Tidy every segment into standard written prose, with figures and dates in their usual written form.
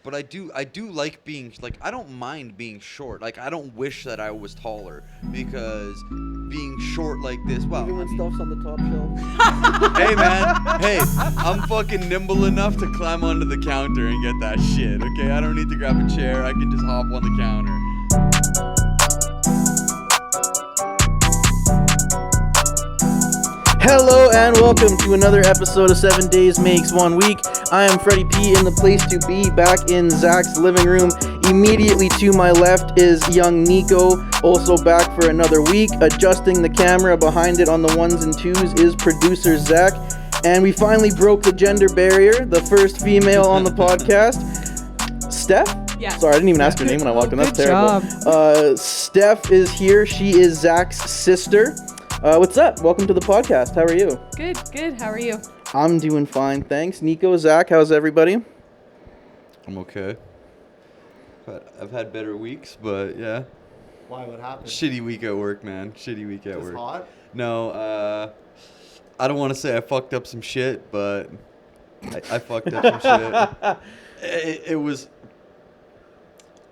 But I do like being, like, I don't mind being short. Like, I don't wish that I was taller, because being short like this, well, Even I when mean, stuff's on the top shelf. hey man, hey, I'm fucking nimble enough to climb onto the counter and get that shit, okay? I don't need to grab a chair, I can just hop on the counter. Hello and welcome to another episode of 7 Days Makes 1 Week. I am Freddie P, in the place to be, back in Zach's living room. Immediately to my left is young Nico, also back for another week. Adjusting the camera behind it on the ones and twos is producer Zach. And we finally broke the gender barrier, the first female on the podcast. Steph? Yeah. Sorry, I didn't even ask her name when I walked in. That's terrible. Steph is here. She is Zach's sister. What's up? Welcome to the podcast. How are you? Good. How are you? I'm doing fine, thanks. Nico, Zach, how's everybody? I'm okay. But I've had better weeks, but yeah. Why? What happened? Shitty week at work, man. Shitty week at work. Just hot? No, I don't want to say I fucked up some shit, but I fucked up some shit. It was...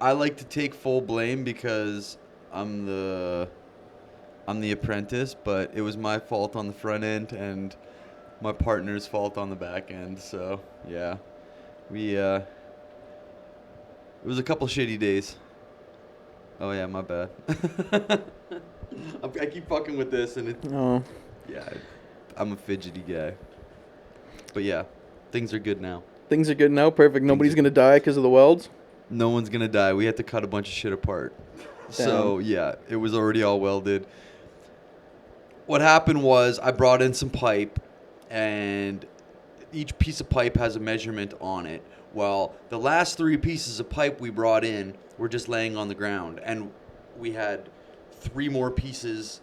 I like to take full blame because I'm the apprentice, but it was my fault on the front end and my partner's fault on the back end. So yeah, it was a couple shitty days. Oh yeah, my bad. I keep fucking with this, and I'm a fidgety guy. But yeah, things are good now. Things are good now? Perfect. Nobody's going to die because of the welds? No one's gonna die. We had to cut a bunch of shit apart. Damn. So yeah, it was already all welded. What happened was I brought in some pipe, and each piece of pipe has a measurement on it. Well, the last 3 pieces of pipe we brought in were just laying on the ground, and we had 3 more pieces,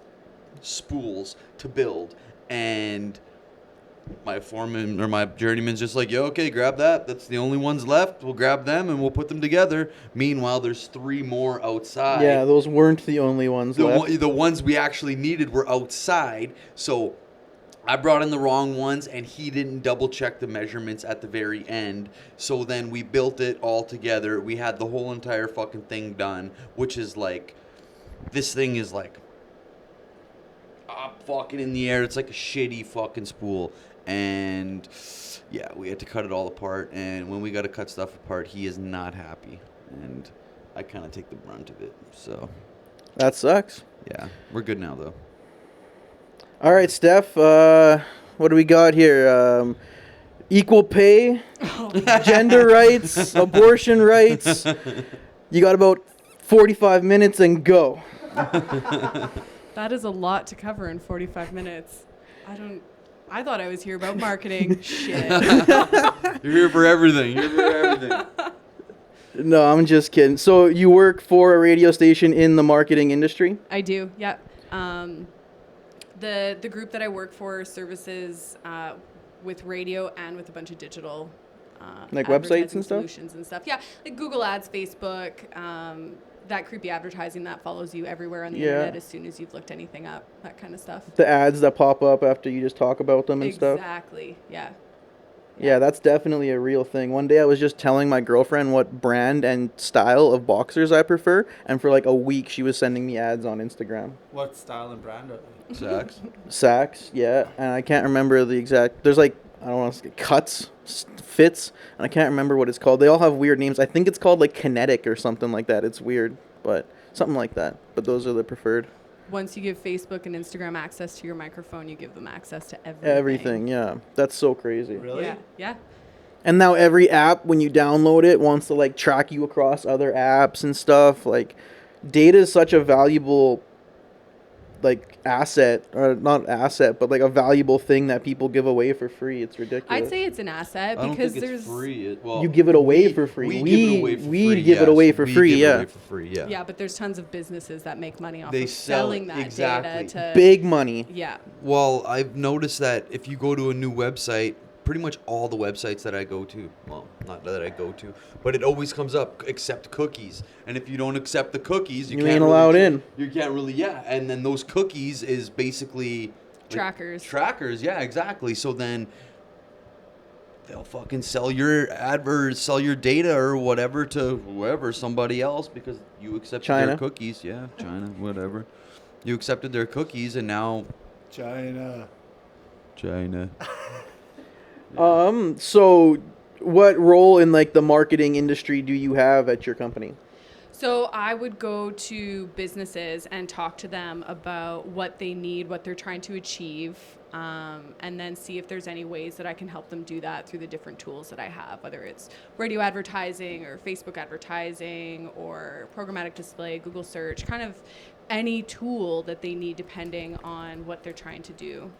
spools, to build. And my foreman or my journeyman's just like, yo, okay, grab that. That's the only ones left. We'll grab them and we'll put them together. Meanwhile, there's 3 more outside. Yeah, those weren't the only ones left. The ones we actually needed were outside. So I brought in the wrong ones, and he didn't double check the measurements at the very end. So then we built it all together. We had the whole entire fucking thing done, which is like, this thing is like up fucking in the air. It's like a shitty fucking spool. And yeah, we had to cut it all apart. And when we got to cut stuff apart, he is not happy. And I kind of take the brunt of it. So That sucks. yeah, we're good now, though. All right, Steph, what do we got here? Equal pay, gender rights, abortion rights. You got about 45 minutes and go. That is a lot to cover in 45 minutes. I thought I was here about marketing. Shit. You're here for everything. No, I'm just kidding. So you work for a radio station in the marketing industry? I do, yeah. The group that I work for services with radio and with a bunch of digital Like websites advertising and stuff? solutions and stuff. Yeah, like Google Ads, Facebook, that creepy advertising that follows you everywhere on the internet as soon as you've looked anything up, that kind of stuff. The ads that pop up after you just talk about them and stuff? Exactly, yeah. Yeah, that's definitely a real thing. One day I was just telling my girlfriend what brand and style of boxers I prefer, and for like a week she was sending me ads on Instagram. What style and brand are they? Sacks. Saks, yeah, and I can't remember the exact, there's like, I don't want to say cuts, fits, and I can't remember what it's called. They all have weird names. I think it's called like Kinetic or something like that. It's weird, but something like that. But those are the preferred. Once you give Facebook and Instagram access to your microphone, you give them access to everything. Everything, yeah. That's so crazy. Really? Yeah. And now every app, when you download it, wants to like track you across other apps and stuff. Like, data is such a valuable like asset, or not asset, but like a valuable thing that people give away for free. It's ridiculous. I'd say it's an asset because there's free. You give it away for free. We give it away for free. Yeah, but there's tons of businesses that make money off They of sell selling that exactly. data to Big money. Yeah. Well, I've noticed that if you go to a new website, pretty much all the websites that I go to, well, not that I go to, but it always comes up, accept cookies. And if you don't accept the cookies, you can't ain't allowed in. You can't really, and then those cookies is basically... Trackers. Trackers, yeah, exactly. So then they'll fucking sell your adverts, sell your data or whatever to whoever, somebody else, because you accepted China. their cookies. Yeah, China, whatever. You accepted their cookies, and now China. So what role in like the marketing industry do you have at your company? So I would go to businesses and talk to them about what they need, what they're trying to achieve, and then see if there's any ways that I can help them do that through the different tools that I have, whether it's radio advertising or Facebook advertising or programmatic display, Google search, kind of any tool that they need depending on what they're trying to do.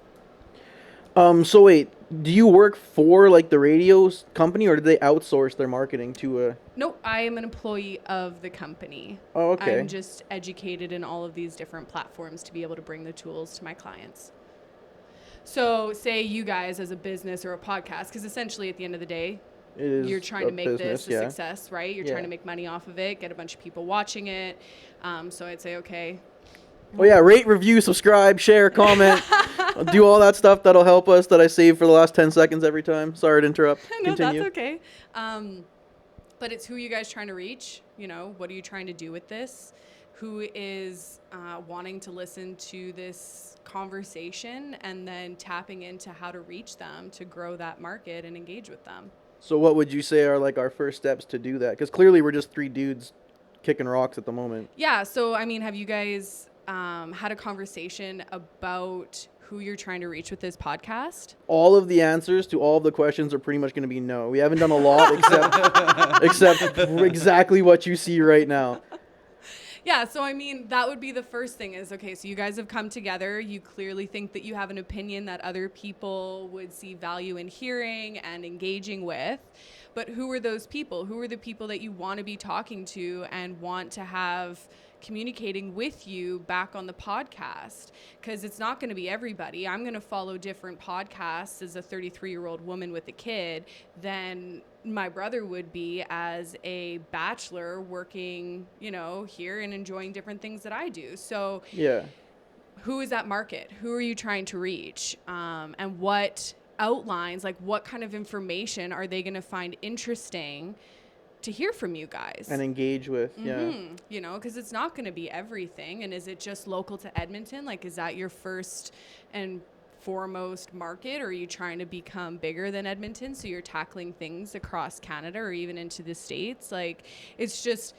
So wait, do you work for like the radio company, or do they outsource their marketing to a? No, I am an employee of the company. Oh, okay. I'm just educated in all of these different platforms to be able to bring the tools to my clients. So say you guys as a business or a podcast, because essentially at the end of the day, you're trying to make this a success, right? You're trying to make money off of it, get a bunch of people watching it. So I'd say, okay. Oh yeah, rate, review, subscribe, share, comment, do all that stuff that'll help us that I save for the last 10 seconds every time. Sorry to interrupt. No, Continue. that's okay. But it's who are you guys trying to reach? You know, what are you trying to do with this? Who is wanting to listen to this conversation, and then tapping into how to reach them to grow that market and engage with them. So what would you say are like our first steps to do that? Because clearly we're just three dudes kicking rocks at the moment. Yeah, so I mean, have you guys had a conversation about who you're trying to reach with this podcast? All of the answers to all of the questions are pretty much going to be no. We haven't done a lot except exactly what you see right now. Yeah, so I mean, that would be the first thing is, okay, so you guys have come together. You clearly think that you have an opinion that other people would see value in hearing and engaging with. But who are those people? Who are the people that you want to be talking to and want to have communicating with you back on the podcast? Because it's not going to be everybody. I'm going to follow different podcasts as a 33-year-old woman with a kid than my brother would be as a bachelor working, you know, here and enjoying different things that I do. So yeah, who is that market? Who are you trying to reach? And what outlines, like what kind of information are they going to find interesting to hear from you guys and engage with? Yeah, you know, because it's not going to be everything. And is it just local to Edmonton? Like, is that your first and foremost market, or are you trying to become bigger than Edmonton, so you're tackling things across Canada or even into the States? Like, it's just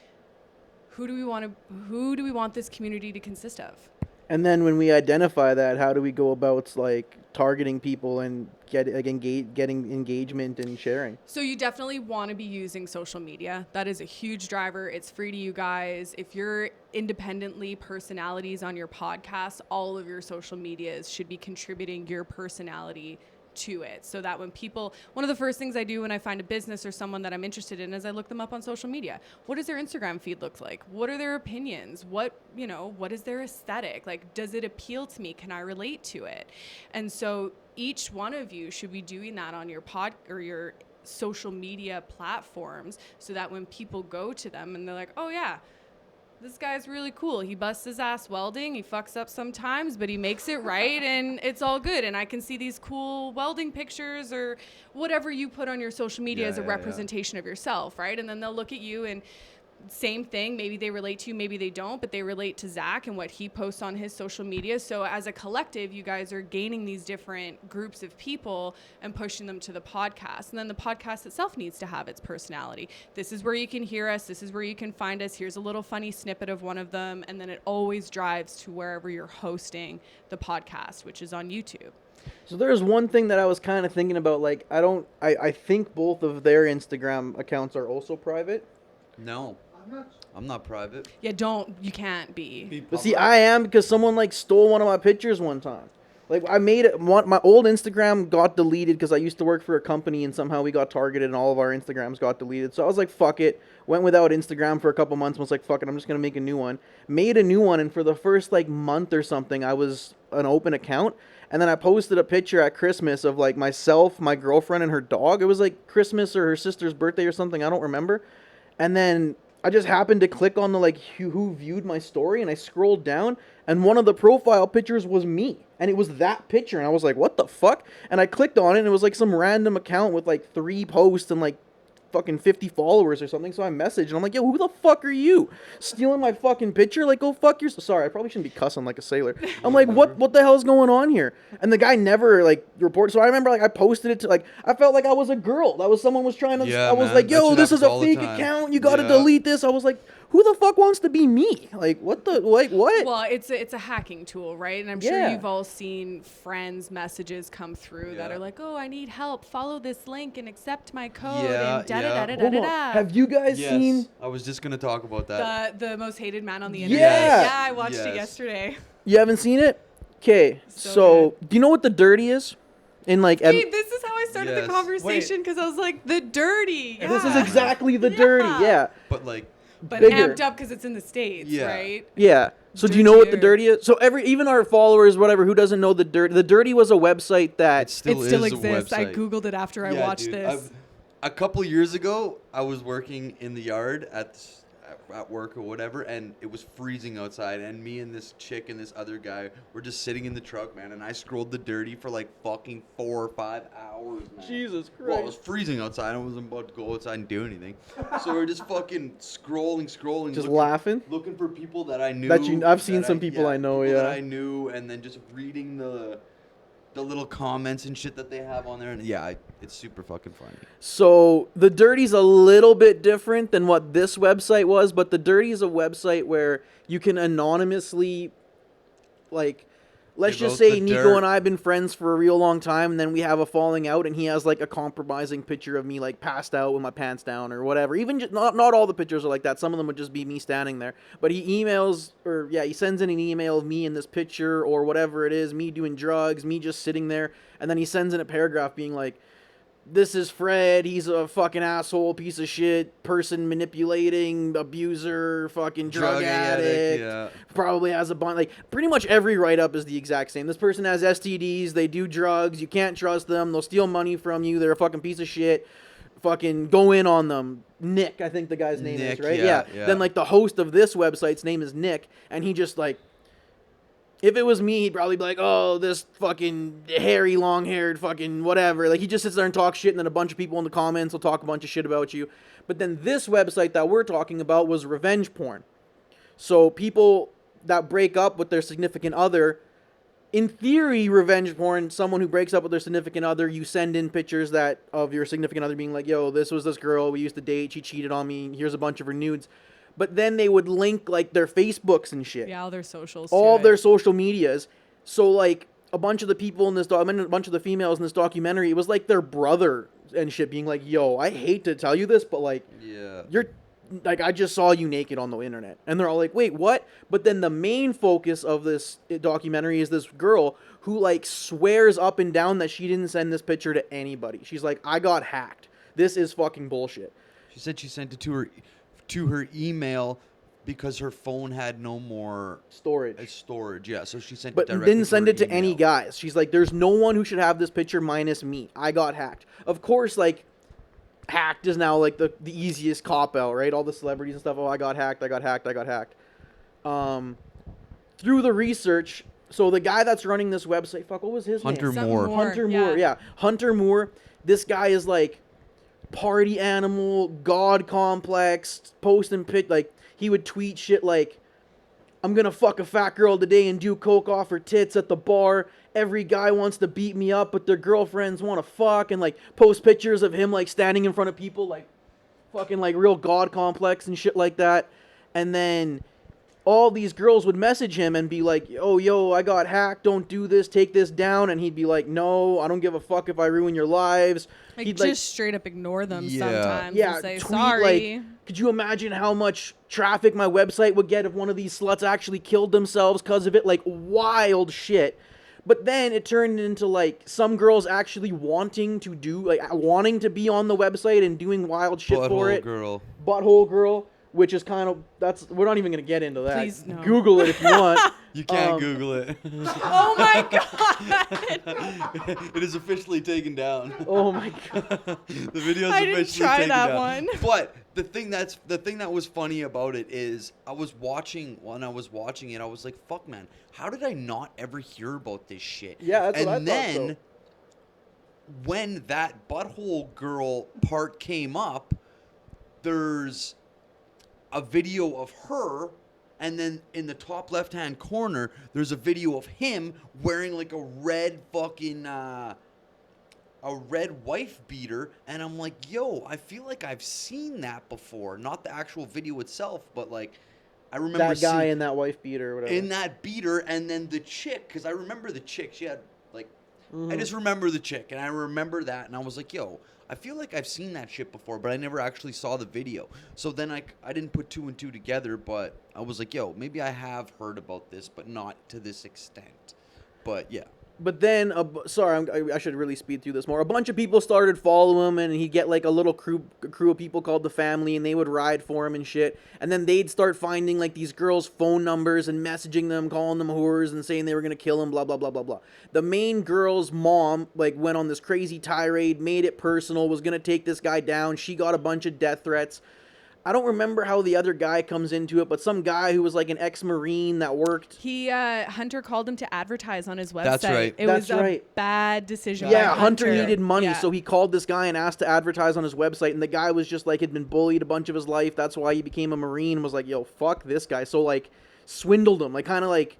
who do we want this community to consist of? and then when we identify that, how do we go about like targeting people and getting engagement and sharing? So you definitely want to be using social media. That is a huge driver. It's free to you guys. If you're independently personalities on your podcast, all of your social medias should be contributing your personality to it, so that when people, one of the first things I do when I find a business or someone that I'm interested in is I look them up on social media. What does their Instagram feed look like? What are their opinions? What is their aesthetic? Like, does it appeal to me? Can I relate to it? And so each one of you should be doing that on your pod or your social media platforms, so that when people go to them and they're like, oh yeah, this guy's really cool. He busts his ass welding. He fucks up sometimes, but he makes it right, and it's all good. And I can see these cool welding pictures or whatever you put on your social media as a representation of yourself, right? And then they'll look at you and same thing. Maybe they relate to you, maybe they don't, but they relate to Zach and what he posts on his social media. So as a collective, you guys are gaining these different groups of people and pushing them to the podcast. And then the podcast itself needs to have its personality. This is where you can hear us. This is where you can find us. Here's a little funny snippet of one of them. And then it always drives to wherever you're hosting the podcast, which is on YouTube. So there's one thing that I was kind of thinking about. Like, I think both of their Instagram accounts are also private. No. I'm not private. Yeah, you can't be. But see, I am, because someone like stole one of my pictures one time. Like, I made it, my old Instagram got deleted because I used to work for a company and somehow we got targeted and all of our Instagrams got deleted. So I was like, fuck it. Went without Instagram for a couple months and was like, fuck it, I'm just going to make a new one. Made a new one, and for the first like month or something, I was an open account. And then I posted a picture at Christmas of like myself, my girlfriend, and her dog. It was like Christmas or her sister's birthday or something. I don't remember. And then I just happened to click on the like who viewed my story, and I scrolled down, and one of the profile pictures was me, and it was that picture, and I was like, what the fuck? And I clicked on it, and it was like some random account with like 3 posts and like fucking 50 followers or something. So I messaged, and I'm like, yo, who the fuck are you stealing my fucking picture? Like, go fuck yourself. Sorry, I probably shouldn't be cussing like a sailor. I'm like, what the hell's going on here? And the guy never like reported. So I remember like I posted it to like, I felt like I was a girl. That was someone was trying to, Yeah, I was man, like, that yo, shit this is happens a all the fake time. account. You gotta Yeah. delete this. I was like, who the fuck wants to be me? Like, what the, like, what? Well, it's a hacking tool, right? And I'm sure Yeah. you've all seen friends' messages come through that Yeah. are like, "Oh, I need help. Follow this link and accept my code." Yeah, and da yeah. da da da Hold da on. da. Have you guys Yes, seen, I was just gonna talk about that. The most hated man on the Yeah. internet? Yeah, I watched Yes. it yesterday. you haven't seen it? Okay, So so do you know what the dirty is? In like, See, this is how I started Yes. the conversation because I was like, "The dirty." this is yeah. exactly the dirty, yeah. But like, But bigger. amped up because it's in the States, Yeah. right? Yeah. So do you know what the Dirtier. dirty is? So even our followers, whatever, who doesn't know the dirty was a website it that still, it still is exists. a I website. googled it after I Yeah, watched dude, this. a couple years ago, I was working in the yard at work or whatever, and it was freezing outside, and me and this chick and this other guy were just sitting in the truck, man, and I scrolled the dirty for like fucking 4 or 5 hours, man. Jesus Well, it was Christ. freezing outside. I wasn't about to go outside and do anything. So we are just fucking scrolling, Just looking, laughing. looking for people that I knew. I've seen some people I know, people that yeah. I knew, and then just reading the little comments and shit that they have on there, and yeah, it's super fucking funny. So the dirty's a little bit different than what this website was, but the dirty is a website where you can anonymously, like, let's Give just out say the Nico dirt. and I have been friends for a real long time, and then we have a falling out, and he has like a compromising picture of me like passed out with my pants down or whatever. Even just, not all the pictures are like that. Some of them would just be me standing there. But he emails, or yeah, he sends in an email of me in this picture or whatever it is, me doing drugs, me just sitting there, and then he sends in a paragraph being like, this is Fred, he's a fucking asshole, piece of shit, person manipulating, abuser, fucking drug addict, yeah. probably has a bunch, like, pretty much every write-up is the exact same. This person has STDs, they do drugs, you can't trust them, they'll steal money from you, they're a fucking piece of shit, fucking go in on them. Nick, I think the guy's name Nick, is, right? yeah. Then, like, the host of this website's name is Nick, and he just, like, if it was me, he'd probably be like, oh, this fucking hairy, long-haired fucking whatever. Like, he just sits there and talks shit, and then a bunch of people in the comments will talk a bunch of shit about you. But then this website that we're talking about was revenge porn. So people that break up with their significant other, in theory, revenge porn, someone who breaks up with their significant other, you send in pictures that of your significant other being like, yo, this was this girl, we used to date, she cheated on me, here's a bunch of her nudes. But then they would link, like, their Facebooks and shit. Yeah, all their socials. All to of their it. social medias. So, like, a bunch of the people in this, a bunch of the females in this documentary, it was like their brother and shit being like, yo, I hate to tell you this, but, like, Yeah. you're, like, I just saw you naked on the internet. And they're all like, wait, what? But then the main focus of this documentary is this girl who, like, swears up and down that she didn't send this picture to anybody. She's like, I got hacked. This is fucking bullshit. She said she sent it to her email because her phone had no more Storage. storage. Yeah, so she sent But it directly didn't send her it to any email. guys. She's like, there's no one who should have this picture minus me. I got hacked. Of course, like, hacked is now, like, the easiest cop-out, right? All the celebrities and stuff, oh, I got hacked. Through the research, so the guy that's running this website, fuck, what was his Hunter name? Something Moore. more. Hunter Moore, yeah. Hunter Moore. This guy is, like, party animal, god complex, posting like, he would tweet shit like, I'm gonna fuck a fat girl today and do coke off her tits at the bar. Every guy wants to beat me up, but their girlfriends want to fuck, and, like, post pictures of him, like, standing in front of people, like, fucking, like, real god complex and shit like that. And then all these girls would message him and be like, oh, yo, I got hacked, don't do this, take this down. And he'd be like, no, I don't give a fuck if I ruin your lives. Like, He'd, just straight up ignore them Yeah. sometimes yeah, and say, tweet, sorry. like, could you imagine how much traffic my website would get if one of these sluts actually killed themselves because of it? Like, wild shit. But then it turned into, like, some girls actually wanting to be on the website and doing wild shit for Butthole it. girl. Butthole girl which is kind of we're not even gonna get into that. Please, no. Google it if you want. You can't Google it. Oh my god! It is officially taken down. Oh my god. The video's I didn't officially try taken that down. one. But the thing that was funny about it is when I was watching it, I was like, fuck man, how did I not ever hear about this shit? Yeah, that's what I thought, And then so. when that butthole girl part came up, there's a video of her, and then in the top left-hand corner, there's a video of him wearing like a red fucking a red wife beater, and I'm like, yo, I feel like I've seen that before. Not the actual video itself, but like I remember That guy seeing in that wife beater or whatever. in that beater, and then the chick, because I remember the chick, she had like Mm-hmm. I just remember the chick, and I remember that, and I was like, yo, I feel like I've seen that shit before, but I never actually saw the video. So then I didn't put two and two together, but I was like, yo, maybe I have heard about this, but not to this extent. But yeah. But then, I should really speed through this more. A bunch of people started following him, and he'd get like a little crew of people called the family, and they would ride for him and shit. And then they'd start finding like these girls' phone numbers and messaging them, calling them whores, and saying they were gonna kill him. Blah blah blah blah blah. The main girl's mom like went on this crazy tirade, made it personal, was gonna take this guy down. She got a bunch of death threats. I don't remember how the other guy comes into it, but some guy who was like an ex-Marine that worked. Hunter called him to advertise on his website. That's right. It That's was right. a bad decision. Yeah, by Hunter needed money, Yeah. so he called this guy and asked to advertise on his website, and the guy was just like, had been bullied a bunch of his life, that's why he became a Marine, and was like, yo, fuck this guy. So like, swindled him, like kind of like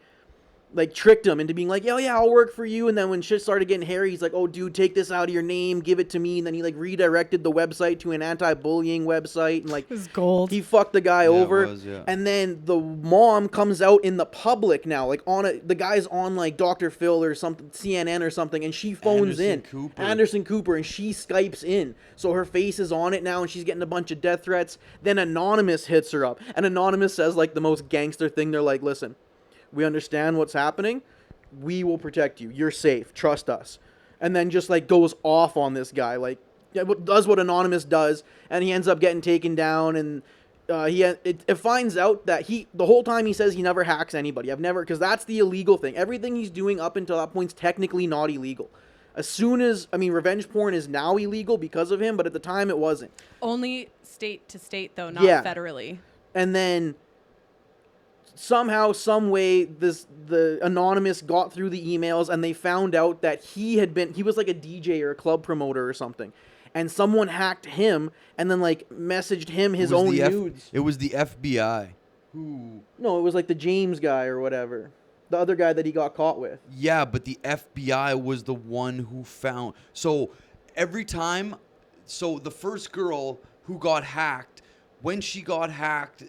tricked him into being like, yo, yeah, I'll work for you. And then when shit started getting hairy, he's like, oh, dude, take this out of your name, give it to me. And then he like redirected the website to an anti-bullying website, and like It was gold. he fucked the guy Yeah, it over. was, yeah. And then the mom comes out in the public now, like the guy's on like Dr. Phil or something, CNN or something, and she phones Anderson Cooper, and she Skypes in. So her face is on it now, and she's getting a bunch of death threats. Then Anonymous hits her up, and Anonymous says like the most gangster thing. They're like, listen, we understand what's happening. We will protect you. You're safe. Trust us. And then just like goes off on this guy, like does what Anonymous does, and he ends up getting taken down. And it finds out that the whole time he says he never hacks anybody. Because that's the illegal thing. Everything he's doing up until that point's technically not illegal. As soon as, revenge porn is now illegal because of him, but at the time it wasn't. Only state to state, though, not Yeah. federally. And then somehow, some way, the Anonymous got through the emails, and they found out that he was like a DJ or a club promoter or something, and someone hacked him and then like messaged him his own nudes. It was the FBI. No, it was like the James guy or whatever, the other guy that he got caught with. Yeah, but the FBI was the one who found. So every time, the first girl who got hacked, when she got hacked,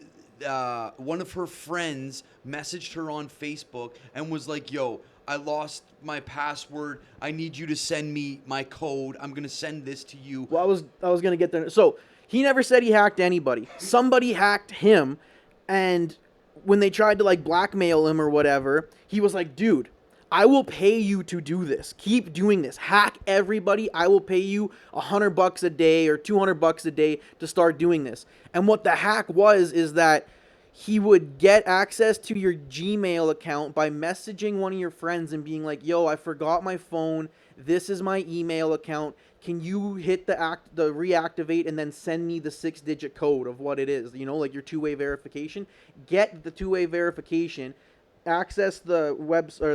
one of her friends messaged her on Facebook and was like, yo, I lost my password. I need you to send me my code. I'm going to send this to you. Well, I was going to get there. So he never said he hacked anybody. Somebody hacked him, and when they tried to like blackmail him or whatever, he was like, dude, I will pay you to do this. Keep doing this. Hack everybody. I will pay you $100 a day or $200 a day to start doing this. And what the hack is that he would get access to your Gmail account by messaging one of your friends and being like, yo, I forgot my phone. This is my email account. Can you hit the reactivate and then send me the 6-digit code of what it is? Like your two-way verification. Get the two-way verification, access the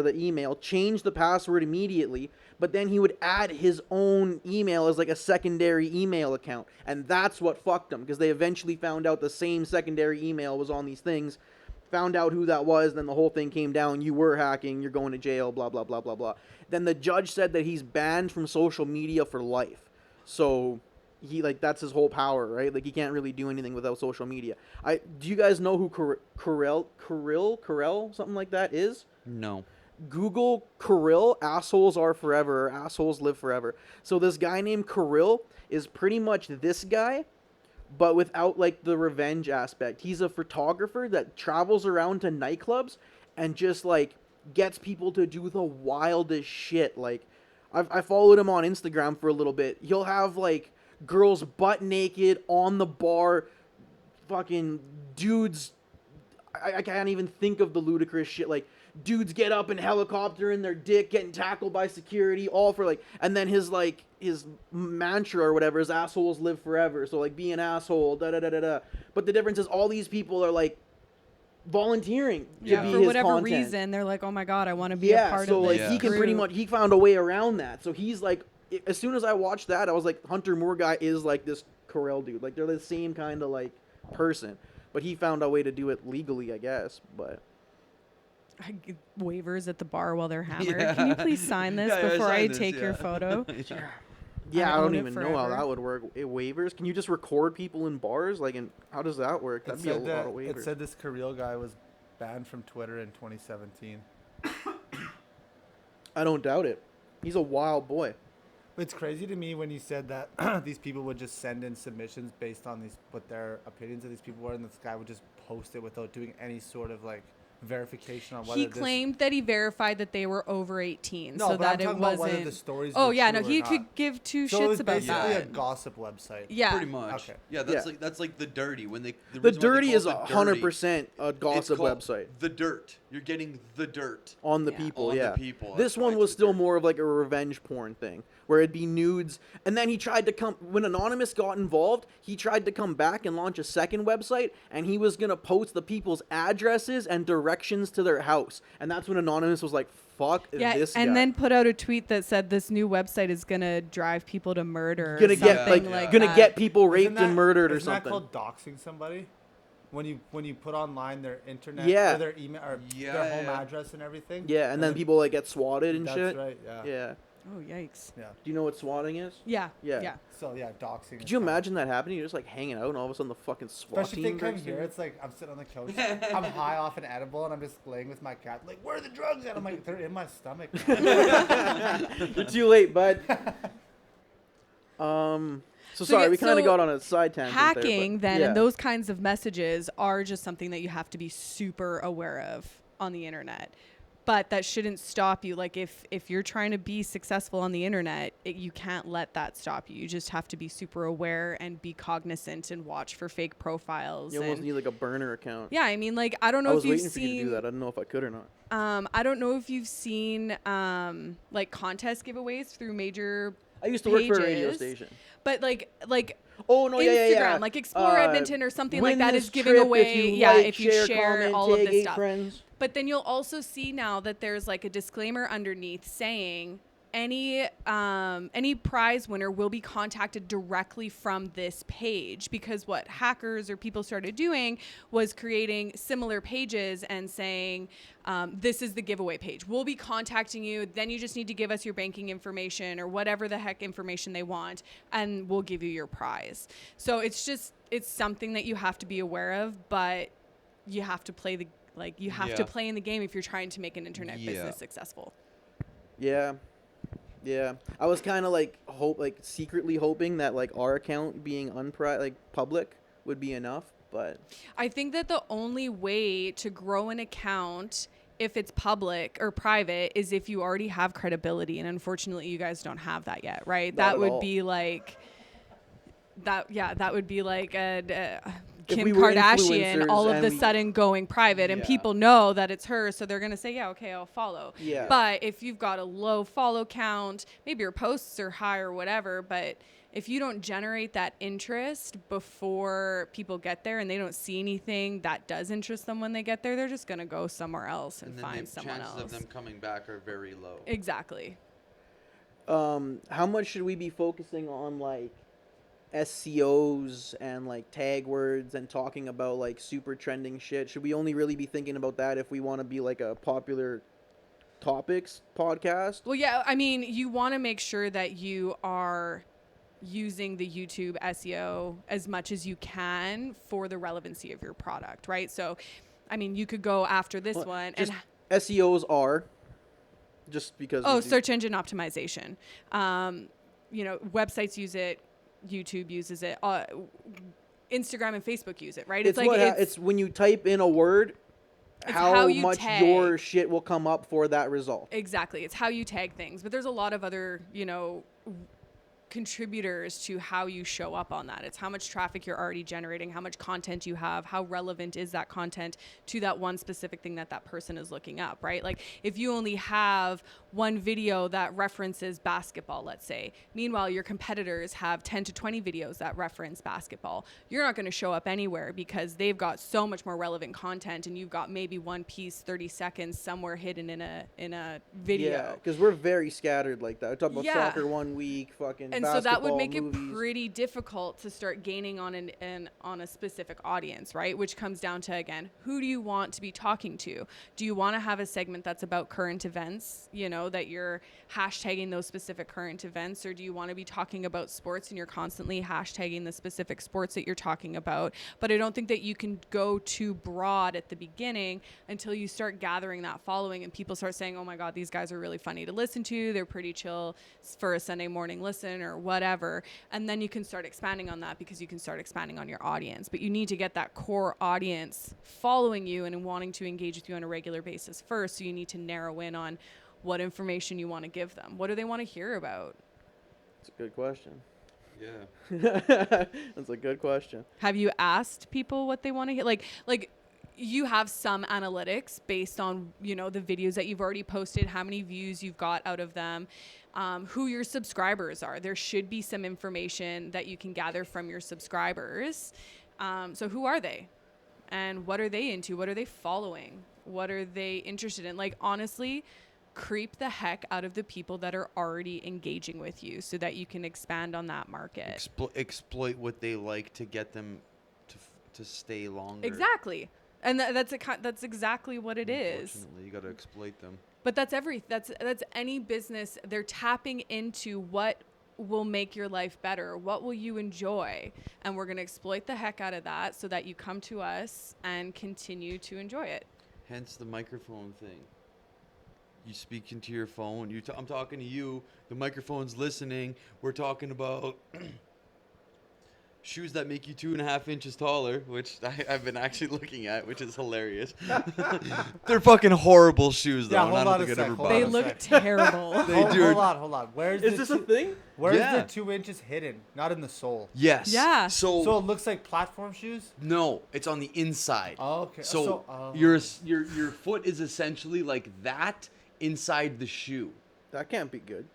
the email, change the password immediately, but then he would add his own email as like a secondary email account, and that's what fucked him, because they eventually found out the same secondary email was on these things, found out who that was, then the whole thing came down. You were hacking, you're going to jail, blah blah blah blah blah. Then the judge said that he's banned from social media for life, so he that's his whole power, right? Like he can't really do anything without social media. Do you guys know who Kirill something like that is? No. Google Kirill, assholes are forever, or assholes live forever. So this guy named Kirill is pretty much this guy, but without like the revenge aspect. He's a photographer that travels around to nightclubs and just like gets people to do the wildest shit. Like I followed him on Instagram for a little bit. He'll have like girls butt naked on the bar, fucking dudes. I can't even think of the ludicrous shit. Like, dudes get up in helicopter in their dick, getting tackled by security, all for like, and then his mantra or whatever is assholes live forever. So like, be an asshole, da da da da da. But the difference is all these people are like volunteering to be for his whatever content. reason, they're like, oh my god, I want to be a part so of like this. he can pretty much, he found a way around that. So he's like, as soon as I watched that, I was like, Hunter Moore guy is like this Carell dude. Like they're the same kind of like person. But he found a way to do it legally, I guess. But I get waivers at the bar while they're hammered. Yeah. Can you please sign this before sign I this, take your yeah. photo? yeah, I own don't it even know how forever. that would work. Waivers? Can you just record people in bars? Like, and how does that work? That'd be a lot of waivers. It said this Kirill guy was banned from Twitter in 2017. I don't doubt it. He's a wild boy. It's crazy to me when you said that these people would just send in submissions based on what their opinions of these people were, and this guy would just post it without doing any sort of like verification on whether He claimed that he verified that they were over 18, No, so but I'm that it talking about wasn't. whether the stories Oh were yeah, true no, or he not. could give two So it was shits about basically that. a gossip website. Yeah, Pretty much. Okay. Yeah, that's like the dirty when they. The reason why they Dirty call is it the Dirty, 100% a it's gossip called website. The dirt. You're getting the dirt. On the Yeah. people, On the yeah. people, This that's why one it's was the still dirt. more of like a revenge porn thing, where it'd be nudes. And then he tried to come, when Anonymous got involved, he tried to come back and launch a second website, and he was going to post the people's addresses and directions to their house. And that's when Anonymous was like, fuck yeah, this and guy. then put out a tweet that said this new website is gonna drive people to murder. Gonna or get something like, like gonna that. get people raped Isn't that- and murdered or isn't that something. called doxing somebody? When you put online their internet Yeah. or their email or Yeah, their home yeah. address and everything. Yeah, and then people like get swatted and That's shit. right. Yeah. Yeah. Oh yikes! Yeah. Do you know what swatting is? Yeah, Yeah. yeah. So yeah, doxing. Could you imagine that happening? You're just like hanging out, and all of a sudden the fucking SWAT Especially team if they come breaks here, in. it's like I'm sitting on the couch, I'm high off an edible, and I'm just laying with my cat. Like, where are the drugs at? I'm like, they're in my stomach. You're too late, bud. So sorry, yeah, we kind of so got on a side tangent Hacking there, but then yeah. and those kinds of messages are just something that you have to be super aware of on the internet. But that shouldn't stop you. Like if you're trying to be successful on the internet, you can't let that stop you. You just have to be super aware and be cognizant and watch for fake profiles. You almost and need like a burner account. yeah, I mean, like I don't know I was if you've waiting for you to do seen. that. I don't know if I could or not. I don't know if you've seen like contest giveaways through major. I used to work for a radio pages. station. But like Oh no, Instagram, yeah, yeah, yeah. like Explore Edmonton or something like win that this is giving trip away. If you like, if you share comment, all of tag this 8 stuff. friends. But then you'll also see now that there's like a disclaimer underneath saying any prize winner will be contacted directly from this page, because what hackers or people started doing was creating similar pages and saying this is the giveaway page. We'll be contacting you. Then you just need to give us your banking information or whatever the heck information they want, and we'll give you your prize. So it's something that you have to be aware of, but you have to play to play in the game if you're trying to make an internet business successful. Yeah. Yeah. I was kind of like secretly hoping that like our account being public would be enough, but I think that the only way to grow an account, if it's public or private, is if you already have credibility, and unfortunately you guys don't have that yet, right? Not That at would all. be like that would be like a If Kim we were Kardashian influencers all of and the we- sudden going private, and Yeah. people know that it's her, so they're gonna say, yeah, okay, I'll follow. Yeah. But if you've got a low follow count, maybe your posts are high or whatever, but if you don't generate that interest before people get there and they don't see anything that does interest them when they get there, they're just gonna go somewhere else and And then find the someone chances else. of them coming back are very low. Exactly. how much should we be focusing on like SEOs and like tag words and talking about like super trending shit? Should we only really be thinking about that if we want to be like a popular topics podcast? Well, yeah, I mean, you want to make sure that you are using the YouTube SEO as much as you can for the relevancy of your product, right? So, I mean, you could go after this Well, one just and SEOs are just because search engine optimization. Websites use it, YouTube uses it, Instagram and Facebook use it, right? It's when you type in a word, It's how how you much tag. your shit will come up for that result. Exactly. It's how you tag things. But there's a lot of other, contributors to how you show up on that. It's how much traffic you're already generating, how much content you have, how relevant is that content to that one specific thing that that person is looking up, right? Like if you only have one video that references basketball, let's say, meanwhile your competitors have 10 to 20 videos that reference basketball, you're not going to show up anywhere because they've got so much more relevant content and you've got maybe one piece 30 seconds somewhere hidden in a video. Yeah, because we're very scattered like that. I talk about Yeah. soccer one week, fucking And basketball, so that would make movies. it pretty difficult to start gaining on on a specific audience, right? Which comes down to, again, who do you want to be talking to? Do you want to have a segment that's about current events, you know, that you're hashtagging those specific current events, or do you want to be talking about sports and you're constantly hashtagging the specific sports that you're talking about? But I don't think that you can go too broad at the beginning until you start gathering that following and people start saying, oh my God, these guys are really funny to listen to. They're pretty chill for a Sunday morning listen or whatever. And then you can start expanding on that because you can start expanding on your audience. But you need to get that core audience following you and wanting to engage with you on a regular basis first. So you need to narrow in on what information you want to give them. What do they want to hear about? That's a good question. Yeah. That's a good question. Have you asked people what they want to hear? Like you have some analytics based on, you know, the videos that you've already posted, how many views you've got out of them, who your subscribers are. There should be some information that you can gather from your subscribers. So who are they? And what are they into? What are they following? What are they interested in? Like, honestly, creep the heck out of the people that are already engaging with you so that you can expand on that market. Exploit what they like to get them to stay longer. Exactly. And that's exactly what it is. Unfortunately, you got to exploit them. But that's any business. They're tapping into what will make your life better. What will you enjoy? And we're going to exploit the heck out of that so that you come to us and continue to enjoy it. Hence the microphone thing. You speak into your phone. I'm talking to you. The microphone's listening. We're talking about shoes that make you 2.5 inches taller, which I've been actually looking at, which is hilarious. They're fucking horrible shoes, though. Yeah, and I hold don't on think a I'd sec, ever hold buy They on them. a look sec. terrible. Hold on. Where's Is this a thing? Where's Yeah. the 2 inches hidden? Not in the sole. Yes. Yeah. So it looks like platform shoes? No, it's on the inside. Oh, okay. So oh. your foot is essentially like that inside the shoe. That can't be good.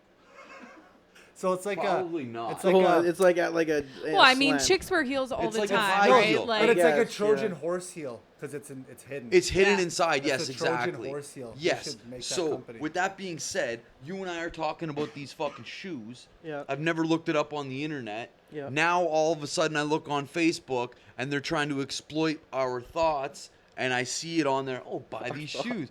So it's like Probably not. It's So like hold on, a, it's like at like a. Well, I mean, slant. chicks wear heels all It's the like a time, high right? heel. Like, but it's like a guess, Trojan yeah. horse heel because it's hidden. It's hidden Yeah. inside. That's Yes, a Trojan exactly. horse heel. We Yes. should make that So company. with that being said, you and I are talking about these fucking shoes. Yeah. I've never looked it up on the internet. Yeah. Now all of a sudden I look on Facebook and they're trying to exploit our thoughts, and I see it on there. Oh, buy these shoes.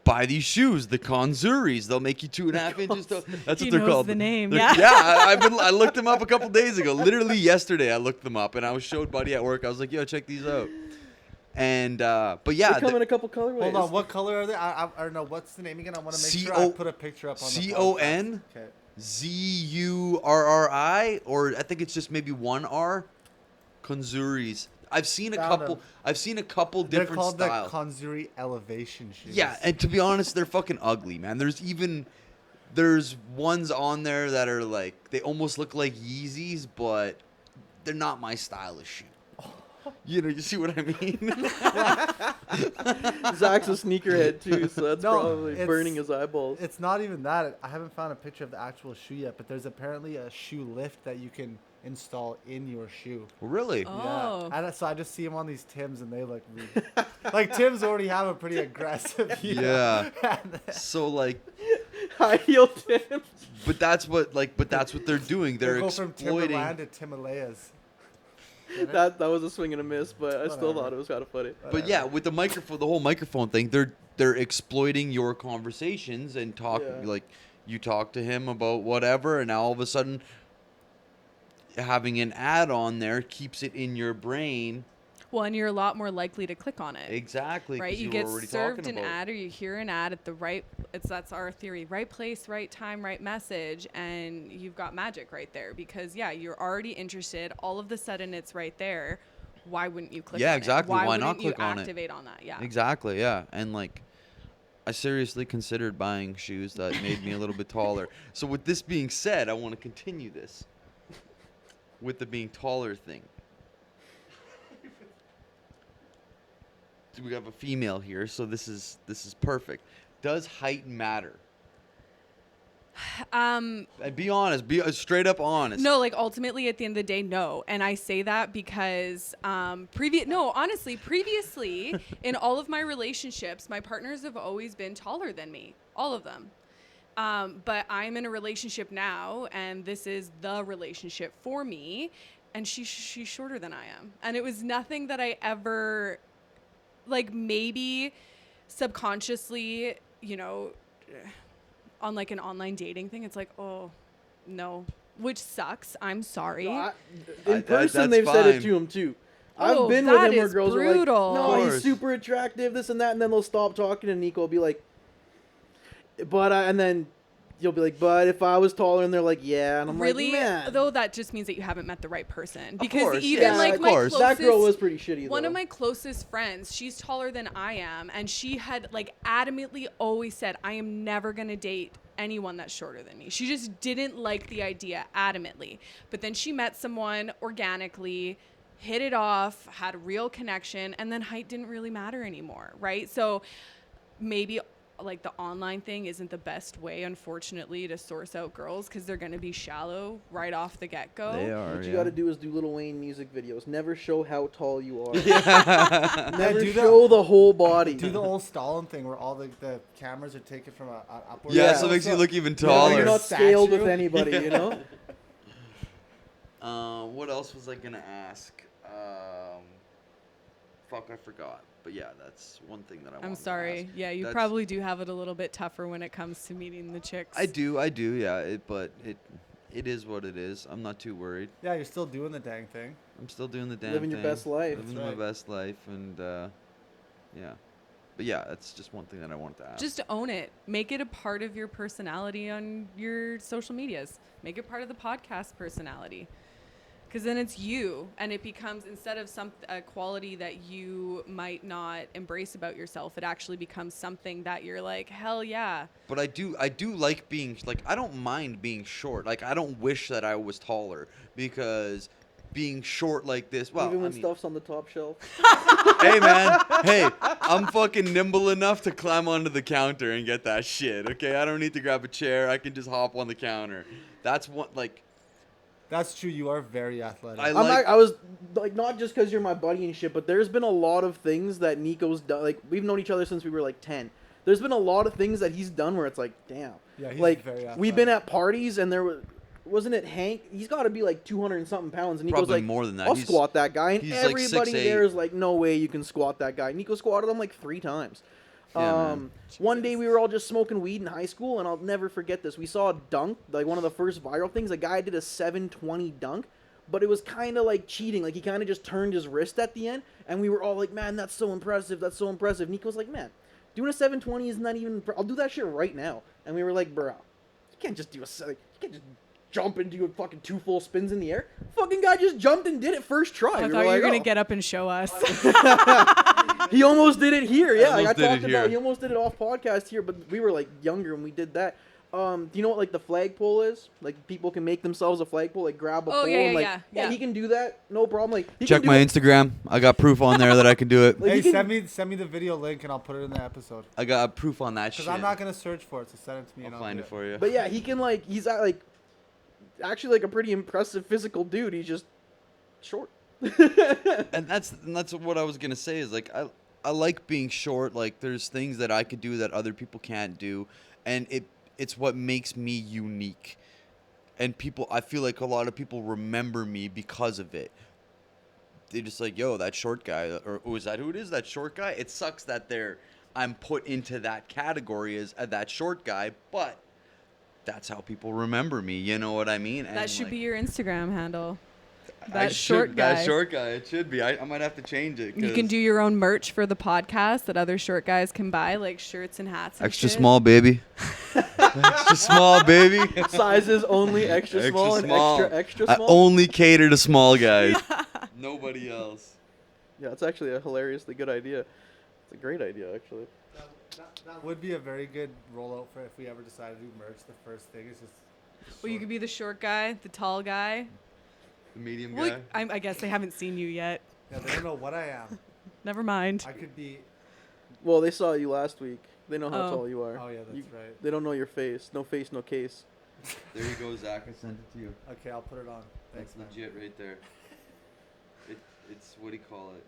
Buy these shoes, the Konzuris. They'll make you 2.5 inches tall. That's He what they're knows called. the name, They're- yeah. Yeah, I looked them up a couple days ago. Literally yesterday, I looked them up, and I was showed Buddy at work. I was like, "Yo, check these out." And but yeah, They come in a couple colorways. Hold on, what color are they? I don't know. What's the name again? I want to make sure I put a picture up on the CON Okay. ZURRI, or I think it's just maybe one R. Konzuris. I've seen a Found couple. them. I've seen a couple They're different called styles. the Konzuri Elevation shoes. Yeah, and to be honest, they're fucking ugly, man. There's ones on there that are like, they almost look like Yeezys, but they're not my style of shoe. You know, you see what I mean? Zach's a sneakerhead too, so that's No, probably it's- burning his eyeballs. It's not even that. I haven't found a picture of the actual shoe yet, but there's apparently a shoe lift that you can install in your shoe. Really? Oh. Yeah. And so I just see them on these Tims, and they look really like Tims already have a pretty aggressive heel. Yeah. So like, High heel Tims. but that's what they're doing. They're They go from exploiting. Timberland to Himalayas. That was a swing and a miss, but I still Whatever. thought it was kind of funny. But yeah, with the microphone, the whole microphone thing, they're exploiting your conversations and talk Yeah. like you talk to him about whatever, and now all of a sudden having an ad on there keeps it in your brain. well, and you're a lot more likely to click on it. Exactly. Right, 'cause you were get already served talking an about it. ad or you hear an ad at the right. That's our theory. Right place, right time, right message, and you've got magic right there. Because yeah, you're already interested. All of a sudden, it's right there. Why wouldn't you click? Yeah, on exactly. It? Why not wouldn't you click on it? activate on that? Yeah. Exactly, yeah. And like, I seriously considered buying shoes that made me a little bit taller. So with this being said, I want to continue this. with the being taller thing. We have a female here, so this is perfect. Does height matter? And be honest, be straight up honest. No, like ultimately at the end of the day, no. And I say that because previously in all of my relationships, my partners have always been taller than me, all of them. But I'm in a relationship now, and this is the relationship for me, and she's shorter than I am. And it was nothing that I ever, like, maybe subconsciously, on like an online dating thing, it's like, oh no, which sucks. I'm sorry. No, in person, that's they've said it fine. to him too. Oh, I've been with that him where is girls brutal. are like, Of "No, he's course. super attractive, this and that," and then they'll stop talking, and Nico will be like, "But," and then you'll be like, "But if I was taller," and they're like, "Yeah," and I'm Really, like, "Man." though, that just means that you haven't met the right person. Because course, even yeah, like of my course. closest, That girl was pretty shitty. one though. of my closest friends, she's taller than I am, and she had like adamantly always said, I am never gonna date anyone that's shorter than me. She just didn't like the idea adamantly. But then she met someone organically, hit it off, had a real connection, and then height didn't really matter anymore, right? So maybe like the online thing isn't the best way, unfortunately, to source out girls, because they're going to be shallow right off the get-go. They are. What you yeah. got to do is do Lil Wayne music videos. Never show how tall you are. Yeah. Never do show the whole body. Do the old Stalin thing where all the cameras are taken from a upward. Yeah, Yeah. so it makes you look even Yeah, taller. you're not scaled with Statue. anybody, you know? What else was I gonna ask? Fuck, I forgot. But yeah, that's one thing that I wanted I'm to sorry. ask. Yeah, you That's- probably do have it a little bit tougher when it comes to meeting the chicks. I do, yeah. But it is what it is. I'm not too worried. Yeah, you're still doing the dang thing. I'm still doing the damn Living your thing. best life. Living That's my right. best life, and yeah. But yeah, that's just one thing that I wanted to ask. Just own it. Make it a part of your personality on your social medias. Make it part of the podcast personality. Because then it's you, and it becomes, instead of a quality that you might not embrace about yourself, it actually becomes something that you're like, hell yeah. But I do like being, like, I don't mind being short. Like, I don't wish that I was taller, because being short like this, well, Even when I mean, stuff's on the top shelf. hey man, hey, I'm fucking nimble enough to climb onto the counter and get that shit. Okay, I don't need to grab a chair. I can just hop on the counter. That's what, like, That's true. You are very athletic. I was like, not just because you're my buddy and shit, but there's been a lot of things that Nico's done. Like, we've known each other since we were like 10. There's been a lot of things that he's done where it's like, damn. Yeah, he's like, very athletic. we've been at parties and wasn't it Hank? He's got to be like 200 and something pounds, and Nico's Probably like, more than that. I'll He's- squat that guy, and he's like everybody 6'8". there is like, no way you can squat that guy. Nico squatted him like 3 times. Yeah, man. One day we were all just smoking weed in high school, and I'll never forget this. We saw a dunk, like one of the first viral things. A guy did a 720 dunk, but it was kind of like cheating. Like, he kind of just turned his wrist at the end, and we were all like, man, that's so impressive. That's so impressive. Nico's like, man, doing a 720 is not even. I'll do that shit right now. And we were like, bro, you can't just do you can't just jump and do a fucking 2 full spins in the air. Fucking guy just jumped and did it first try. I We thought were you were like, going to "Oh." get up and show us. He almost did it here. Yeah, like I Almost did it talked about. here. He almost did it off podcast here, but we were like younger when we did that. Do you know what like the flagpole is? Like, people can make themselves a flagpole, like grab a Oh, pole yeah, and like yeah. he can do that, no problem. Like, he check can do my it- Instagram. I got proof on there that I can do it. Like, Hey, he can- send me the video link and I'll put it in the episode. I got proof on that shit. Because I'm not gonna search for it, so send it to me and I'll I'll find do it for you. But yeah, he can like he's like actually like a pretty impressive physical dude. He's just short. and that's what I was gonna say is like I like being short. Like, there's things that I could do that other people can't do, and it's what makes me unique. And I feel like a lot of people remember me because of it. They're just like, yo, that short guy, or oh, is that who it is? That short guy? It sucks that I'm put into that category as that short guy, but that's how people remember me. You know what I mean? That And, should like, be your Instagram handle. I That short should, guy. That short guy. It should be. I might have to change it. You can 'cause do your own merch for the podcast that other short guys can buy, like shirts and hats. And extra shit. small, baby. Extra small, baby. Sizes only extra small and extra I small. only cater to small guys. Nobody else. Yeah, it's actually a hilariously good idea. It's a great idea, actually. That would be a very good rollout for if we ever decided to do merch. The first thing is just. Well, you could be the short guy, the tall guy. The medium Well, guy. I guess they haven't seen you yet. Yeah, they don't know what I am. Never mind. I could be. Well, they saw you last week. They know how Oh. tall you are. Oh yeah, that's right. They don't know your face. No face, no case. There you go, Zach. I sent it to you. Okay, I'll put it on. That's Thanks, man. legit right there. It's what do you call it?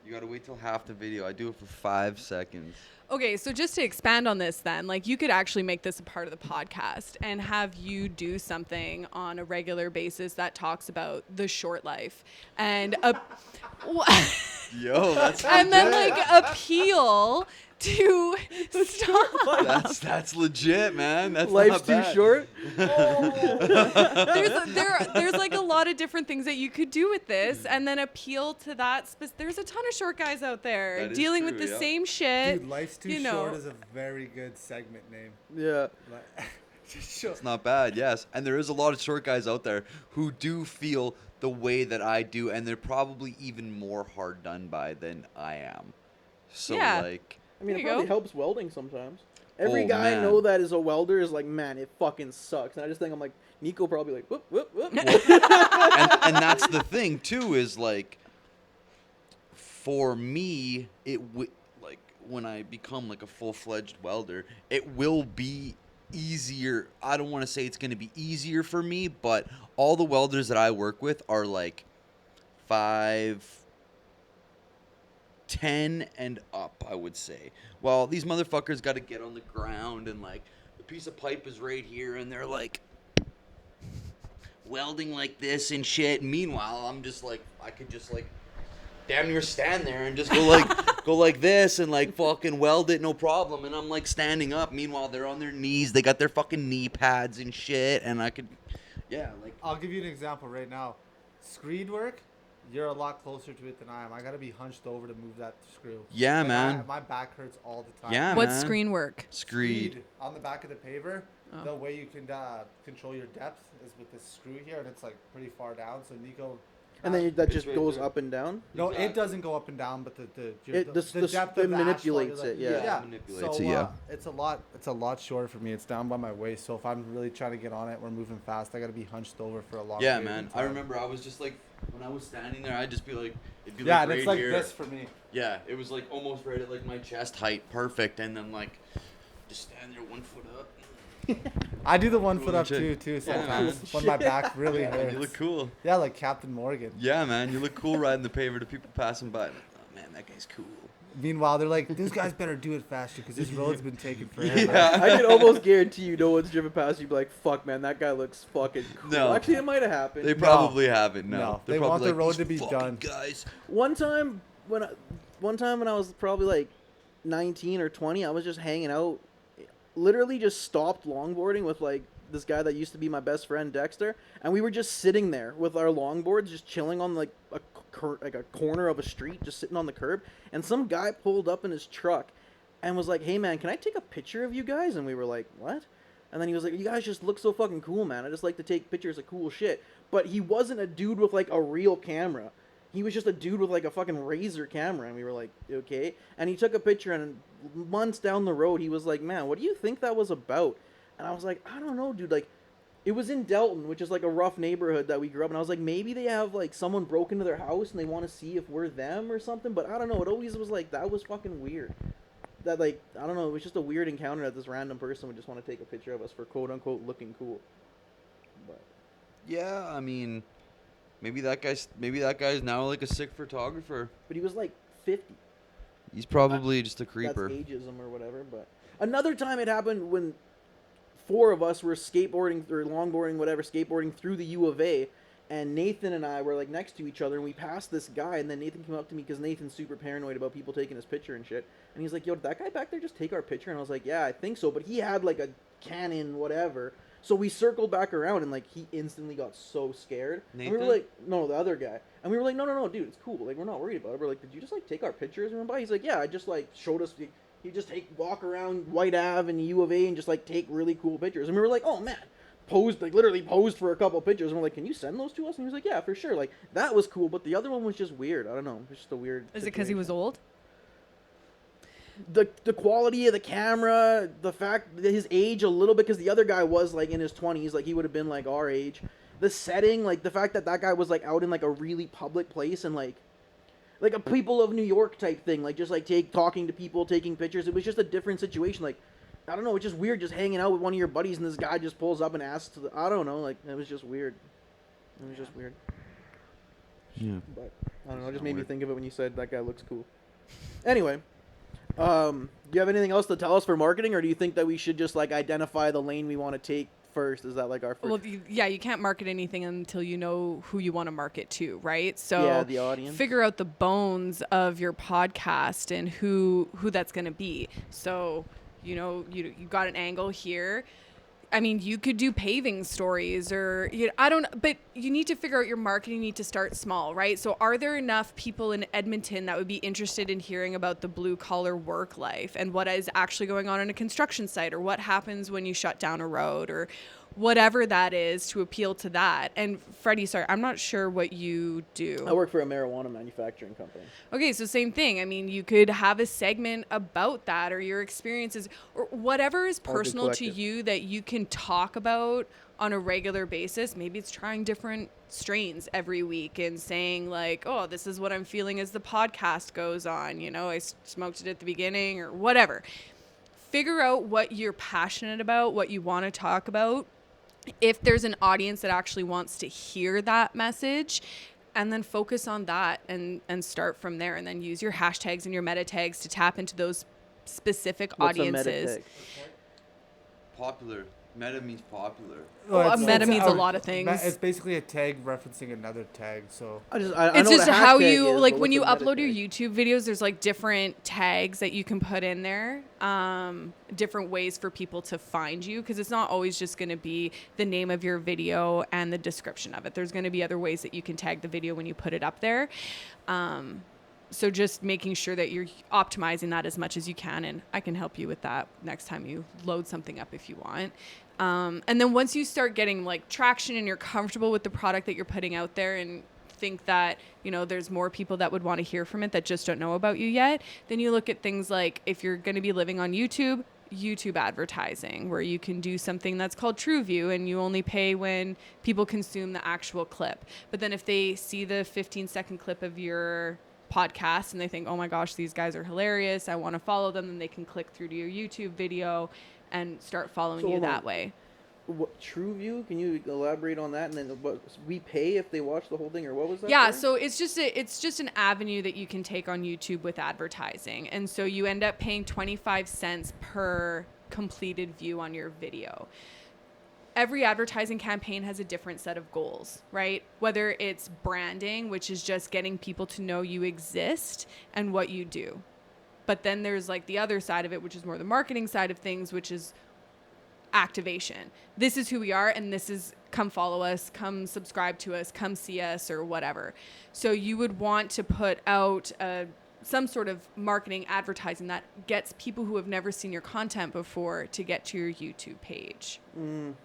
You gotta wait till half the video. I do it for 5 seconds. Okay, so just to expand on this then, like you could actually make this a part of the podcast and have you do something on a regular basis that talks about the short life and Yo, that's and then legit. like appeal to stop. That's legit, man. That's Life's not too bad. short. There's like a lot of different things that you could do with this and then appeal to that. There's a ton of short guys out there That is dealing true, with the yeah. same shit. Dude, life's too you know. short is a very good segment name. Yeah. Like, just show. It's not bad, yes. And there is a lot of short guys out there who do feel the way that I do, and they're probably even more hard done by than I am. So, Yeah. like, I mean, There it you probably go. helps welding sometimes. Every Oh, guy I man. know that is a welder is like, man, it fucking sucks. And I just think I'm like, Nico probably like, whoop, whoop, whoop. and that's the thing too, is like, for me, like when I become like a full-fledged welder, it will be easier. I don't want to say it's going to be easier for me, but all the welders that I work with are like 5'10" and up, I would say. Well, these motherfuckers got to get on the ground and like the piece of pipe is right here and they're like welding like this and shit. Meanwhile, I'm just like, I could just like damn near stand there and just go like this and like fucking weld it, no problem. And I'm like standing up. Meanwhile, they're on their knees. They got their fucking knee pads and shit. And I could, yeah, like. I'll give you an example right now. Screed work, you're a lot closer to it than I am. I gotta be hunched over to move that screw. Yeah, Like, man. my back hurts all the time. Yeah, What's man. screen work? Screed. On the back of the paver, Oh. the way you can control your depth is with this screw here, and it's like pretty far down. So Nico. And then that It's just right goes there. up and down. No, Exactly. it doesn't go up and down, but the It- the depth it of the manipulates asphalt, it, yeah. yeah. It manipulates So it, yeah. it's a lot shorter for me. It's down by my waist. So if I'm really trying to get on it, we're moving fast. I gotta be hunched over for a long. Yeah, period man. of I time. remember I was just like, when I was standing there, I'd just be like, it'd be Yeah, like and right it's like here. this for me. Yeah, it was like almost right at like my chest height, perfect, and then like just stand there 1 foot up. I do the 1 foot Cool up shit. too Yeah, sometimes man. when my back really And hurts. you look cool. Yeah, like Captain Morgan. Yeah, man, you look cool riding the paver to people passing by. Like, oh man, that guy's cool. Meanwhile, they're like, "This guy's better do it faster because this road's been taken forever." Yeah. I can almost guarantee you no one's driven past you be like, fuck, man, that guy looks fucking cool. No. Actually, it might have happened. They probably haven't. No, No, They're they probably want the like, road "These to be fucking done." Guys. One time when I was probably like 19 or 20, I was just hanging out, literally just stopped longboarding with like this guy that used to be my best friend Dexter, and we were just sitting there with our longboards, just chilling on like a corner of a street, just sitting on the curb, and some guy pulled up in his truck and was like, "Hey man, can I take a picture of you guys?" And we were like, "What?" And then he was like, "You guys just look so fucking cool, man. I just like to take pictures of cool shit." But he wasn't a dude with like a real camera. He was just a dude with like a fucking Razor camera, and we were like, okay. And he took a picture, and months down the road, he was like, "Man, what do you think that was about?" And I was like, "I don't know, dude. Like, it was in Delton, which is like a rough neighborhood that we grew up in. I was like, maybe they have like someone broke into their house and they want to see if we're them or something. But I don't know. It always was like that was fucking weird. That like I don't know. It was just a weird encounter that this random person would just want to take a picture of us for quote unquote looking cool. But Yeah, I mean, maybe that guy's now like a sick photographer. he was like 50. He's probably just a creeper. That's ageism or whatever. But another time it happened when 4 of us were skateboarding or longboarding, whatever, skateboarding through the U of A, and Nathan and I were like next to each other, and we passed this guy, and then Nathan came up to me because Nathan's super paranoid about people taking his picture and shit, and he's like, "Yo, did that guy back there just take our picture?" And I was like, "Yeah, I think so," but he had like a Canon whatever. So we circled back around, and like he instantly got so scared. And we were Nathan? like, "No, the other guy." And we were like, "No, dude, it's cool. Like we're not worried about it." We're like, "Did you just like take our pictures and run by?" He's like, "Yeah, I just like showed us." He just walk around White Ave and U of A and just like take really cool pictures. And we were like, "Oh man." Literally posed for a couple pictures, and we're like, "Can you send those to us?" And he was like, "Yeah, for sure." Like that was cool, but the other one was just weird. I don't know, it was just a weird. Is it because he was old? The quality of the camera, the fact that his age a little bit, because the other guy was like in his 20s, like he would have been like our age, the setting, like the fact that that guy was like out in like a really public place and like a people of New York type thing, like just like talking to people, taking pictures. It was just a different situation. Like, I don't know, it's just weird just hanging out with one of your buddies and this guy just pulls up and asks I don't know, like it was just weird. It was just weird. Yeah. But I don't know, it just Not made me weird. think of it when you said that guy looks cool. Anyway, do you have anything else to tell us for marketing, or do you think that we should just like identify the lane we want to take first? Is that like our first? Well, you can't market anything until you know who you want to market to, right? So Yeah, the audience. figure out the bones of your podcast and who that's going to be. So, you got an angle here. I mean, you could do paving stories or, but you need to figure out your marketing. You need to start small, right? So are there enough people in Edmonton that would be interested in hearing about the blue collar work life and what is actually going on a construction site, or what happens when you shut down a road, or whatever that is, to appeal to that? And Freddie, sorry, I'm not sure what you do. I work for a marijuana manufacturing company. Okay, so same thing. I mean, you could have a segment about that, or your experiences, or whatever is All be personal to collective. you that you can talk about on a regular basis. Maybe it's trying different strains every week and saying like, oh, this is what I'm feeling as the podcast goes on. I smoked it at the beginning, or whatever. Figure out what you're passionate about, what you want to talk about. If there's an audience that actually wants to hear that message, and then focus on that and start from there, and then use your hashtags and your meta tags to tap into those specific What's a meta audiences. tag? Popular. Meta means popular. Well, a meta means a lot of things. It's basically a tag referencing another tag. So I It's know what just a how hashtag you is, like but when what's you a meta upload your tag? YouTube videos. There's like different tags that you can put in there, different ways for people to find you, because it's not always just going to be the name of your video and the description of it. There's going to be other ways that you can tag the video when you put it up there. So just making sure that you're optimizing that as much as you can, and I can help you with that next time you load something up if you want. And then once you start getting like traction and you're comfortable with the product that you're putting out there, and think that, there's more people that would want to hear from it that just don't know about you yet, then you look at things like, if you're going to be living on YouTube advertising, where you can do something that's called True View, and you only pay when people consume the actual clip. But then if they see the 15-second clip of your podcast and they think, oh my gosh, these guys are hilarious, I want to follow them, then they can click through to your YouTube video and start following you hold on. that way. What, True View? Can you elaborate on that? And then what, we pay if they watch the whole thing, or what was that? Yeah, sorry? so it's just an avenue that you can take on YouTube with advertising. And so you end up paying 25 cents per completed view on your video. Every advertising campaign has a different set of goals, right? Whether it's branding, which is just getting people to know you exist and what you do. But then there's like the other side of it, which is more the marketing side of things, which is activation. This is who we are, and this is, come follow us, come subscribe to us, come see us, or whatever. So you would want to put out some sort of marketing advertising that gets people who have never seen your content before to get to your YouTube page. And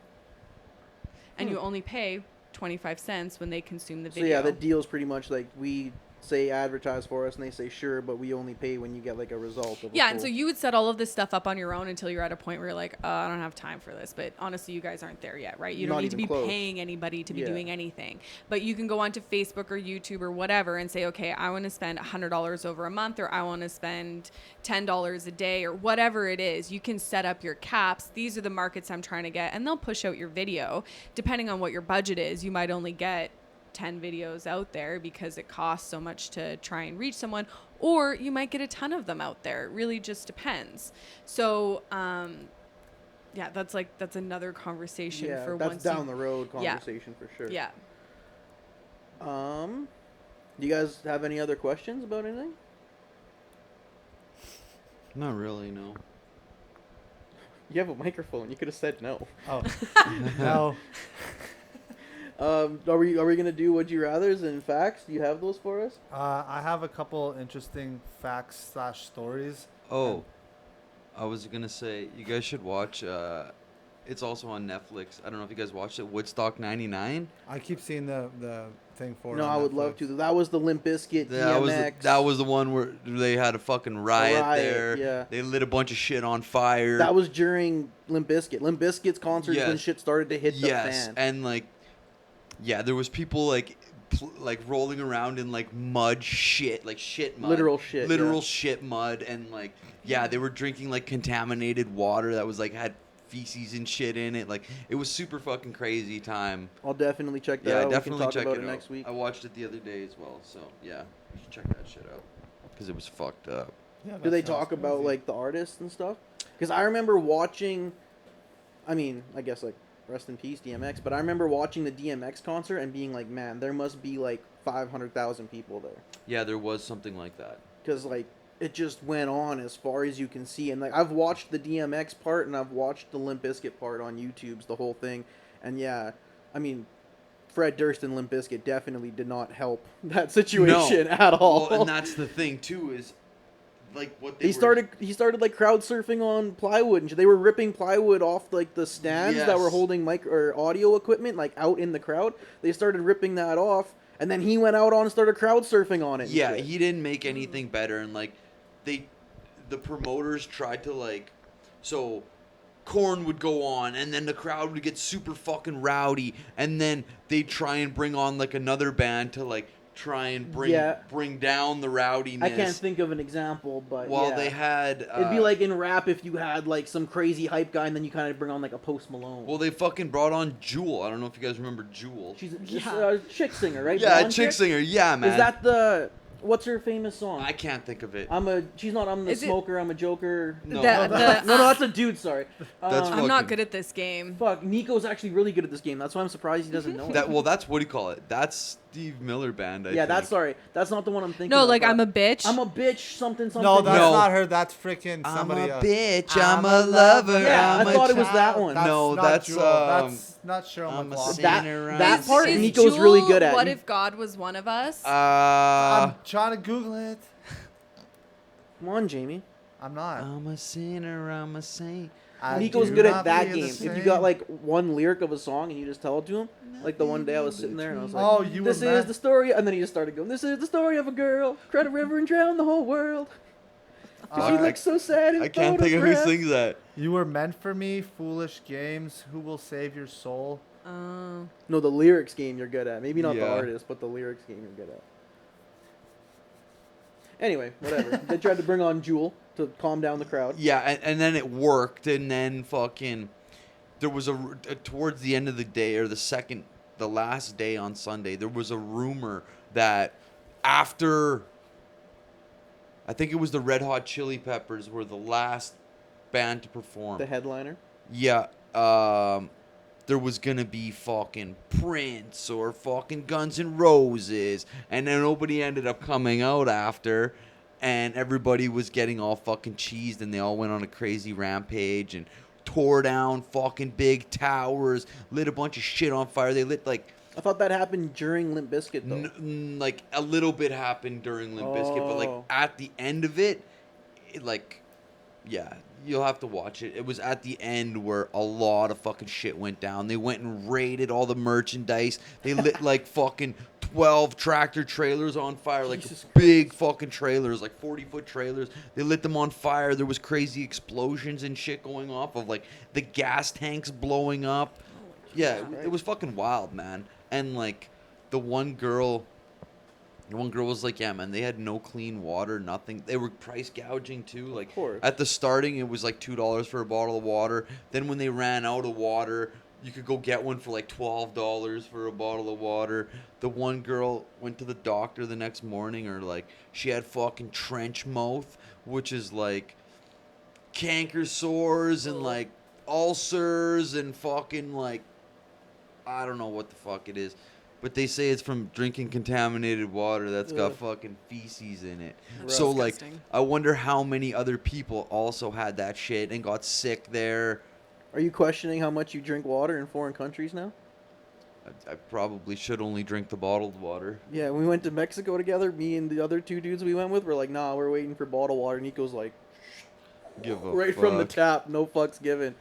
you only pay 25 cents when they consume the video. So yeah, the deal's pretty much like we say advertise for us, and they say sure, but we only pay when you get like a result. Of Yeah, and so you would set all of this stuff up on your own until you're at a point where you're like, I don't have time for this. But honestly, you guys aren't there yet, right? You don't Not need to be even close. paying anybody to be Yeah. doing anything. But you can go onto Facebook or YouTube or whatever and say, okay, I want to spend $100 over a month, or I want to spend $10 a day, or whatever it is. You can set up your caps. These are the markets I'm trying to get, and they'll push out your video. Depending on what your budget is, you might only get 10 videos out there because it costs so much to try and reach someone, or you might get a ton of them out there. It really just depends. So yeah, that's another conversation for that's once down the road Yeah. conversation for sure. Yeah. Do you guys have any other questions about anything? Not really, no. You have a microphone. You could have said no. Oh, no. Are we gonna do Would You Rather's and facts? Do you have those for us? I have a couple interesting facts / stories. Oh, I was gonna say you guys should watch. It's also on Netflix. I don't know if you guys watched it. Woodstock '99. I keep seeing the thing for it. No, on I would love Netflix. to. That was the Limp Bizkit DMX. That was the one where they had a fucking riot there. Yeah. They lit a bunch of shit on fire. That was during Limp Bizkit. Limp Bizkit's concerts when Yes. shit started to hit the yes, fan. and like Yeah, there was people like rolling around in like mud shit, like shit mud. Literal shit, Literal yeah. shit mud, and like yeah, they were drinking like contaminated water that was like had feces and shit in it. Like it was super fucking crazy time. I'll definitely check that Yeah, out. definitely We can talk check about it it out. next week. I watched it the other day as well, so yeah, you should check that shit out because it was fucked up. Yeah, Do that they sounds talk about crazy. like the artists and stuff? Because I remember watching. I mean, I guess like rest in peace DMX, but I remember watching the DMX concert and being like, man, there must be like 500,000 people there, Yeah, there was something like that. because like it just went on as far as you can see. And like I've watched the DMX part and I've watched the Limp Bizkit part on YouTube's the whole thing, and yeah, I mean. Fred Durst and Limp Bizkit definitely did not help that situation at all. Well, and that's the thing too is like what they He started like crowd surfing on plywood, and they were ripping plywood off like the stands that were Yes. holding mic or audio equipment like out in the crowd. They started ripping that off, and then he went out on and started crowd surfing on it. and Yeah, shit. he didn't make anything better, and like the promoters tried to like so Korn would go on, and then the crowd would get super fucking rowdy, and then they'd try and bring on like another band to like try and bring down the rowdiness. I can't think of an example, but Well, yeah. they had It'd be like in rap if you had like some crazy hype guy, and then you kind of bring on like a Post Malone. well, they fucking brought on Jewel. I don't know if you guys remember Jewel. She's Yeah. a chick singer, right? Yeah, Blonde chick singer. Yeah, man. Is that the what's her famous song? I can't think of it. I'm the Is it- smoker, I'm a joker. No. The- the- No, that's a dude, sorry. That's I'm not fucking- good at this game. Fuck, Nico's actually really good at this game. That's why I'm surprised he doesn't know it. That's what do you call it? That's Steve Miller Band. I Yeah, think. sorry. That's not the one I'm thinking No, of. like but I'm a bitch. I'm a bitch, something. No, that's No. not her. That's freaking I'm somebody a else. bitch. I'm a lover. Yeah, I'm I a thought it was child. that one. No, not that's, Jewel. That's not Cheryl I'm a McLaughlin. saint. That around. that part Is Nico's Jewel really good at. What if God was one of us? I'm trying to Google it. Come on, Jamie. I'm not. I'm a sinner. I'm a saint. I Nico's do good at not that believe game. the If you same. got like one lyric of a song and you just tell it to him, like the one day I was sitting there and I was like, Oh, you "This were is meant- the story," and then he just started going, "This is the story of a girl, cried a river and drowned the whole world. 'Cause she I- looks so sad in I can't think of who photographs." sings that. You were meant for me, foolish games. Who will save your soul? Oh. No, the lyrics game you're good at. Maybe not the Yeah. artist, but the lyrics game you're good at. Anyway, whatever. They tried to bring on Jewel to calm down the crowd. Yeah, and then it worked, and then fucking there was towards the end of the day or the last day on Sunday, there was a rumor that after I think it was the Red Hot Chili Peppers were the last band to perform. The headliner. Yeah, there was gonna be fucking Prince or fucking Guns N' Roses, and then nobody ended up coming out after, and everybody was getting all fucking cheesed, and they all went on a crazy rampage and tore down fucking big towers, lit a bunch of shit on fire. They lit like I thought that happened during Limp Bizkit though. like a little bit happened during Limp Bizkit, but like Oh. at the end of it, yeah, you'll have to watch it. It was at the end where a lot of fucking shit went down. They went and raided all the merchandise. They lit like fucking 12 tractor trailers on fire, like Jesus big fucking trailers, like 40-foot trailers. They lit them on fire. There was crazy explosions and shit going off of like the gas tanks blowing up. Yeah, it was fucking wild, man. And like the one girl was like, yeah, man, they had no clean water, nothing. They were price gouging too. Like course. at the starting, it was like $2 for a bottle of water. Then when they ran out of water, you could go get one for like $12 for a bottle of water. The one girl went to the doctor the next morning, or like she had fucking trench mouth, which is like canker sores and like ulcers and fucking like I don't know what the fuck it is. But they say it's from drinking contaminated water that's got Ugh. fucking feces in it. Gross. So, like, Disgusting. I wonder how many other people also had that shit and got sick there. Are you questioning how much you drink water in foreign countries now? I probably should only drink the bottled water. Yeah, we went to Mexico together. Me and the other two dudes we went with were like, nah, we're waiting for bottled water. Nico's like, Give a right from the fuck. tap, no fucks given.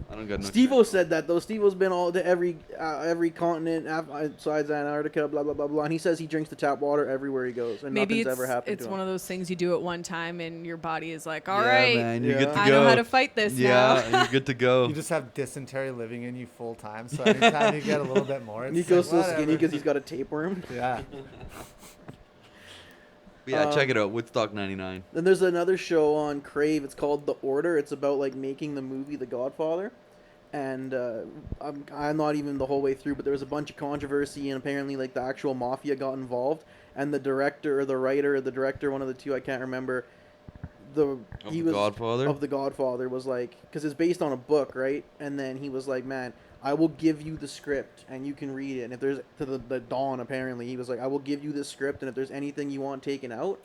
I don't got no. Steve-O said that though. Steve-O's been all to every continent besides Antarctica, blah blah blah blah. And he says he drinks the tap water everywhere he goes, and Maybe nothing's ever happened it's to one him. of those things you do it one time and your body is like, all Yeah, right, man, you're good to Yeah. I go. know how to fight this now. Yeah, you're good to go. You just have dysentery living in you full time. So anytime you get a little bit more, it's Nico's like, so skinny whatever. because he's got a tapeworm. Yeah. But yeah, check it out. Woodstock '99. Then there's another show on Crave. It's called The Order. It's about like making the movie The Godfather, and I'm not even the whole way through, but there was a bunch of controversy, and apparently like the actual mafia got involved, and the director or the writer or the director, one of the two, I can't remember. Godfather? Of The Godfather was like, because it's based on a book, right? And then he was like, man, I will give you the script and you can read it. And if there's to the dawn, apparently he was like, I will give you this script, and if there's anything you want taken out,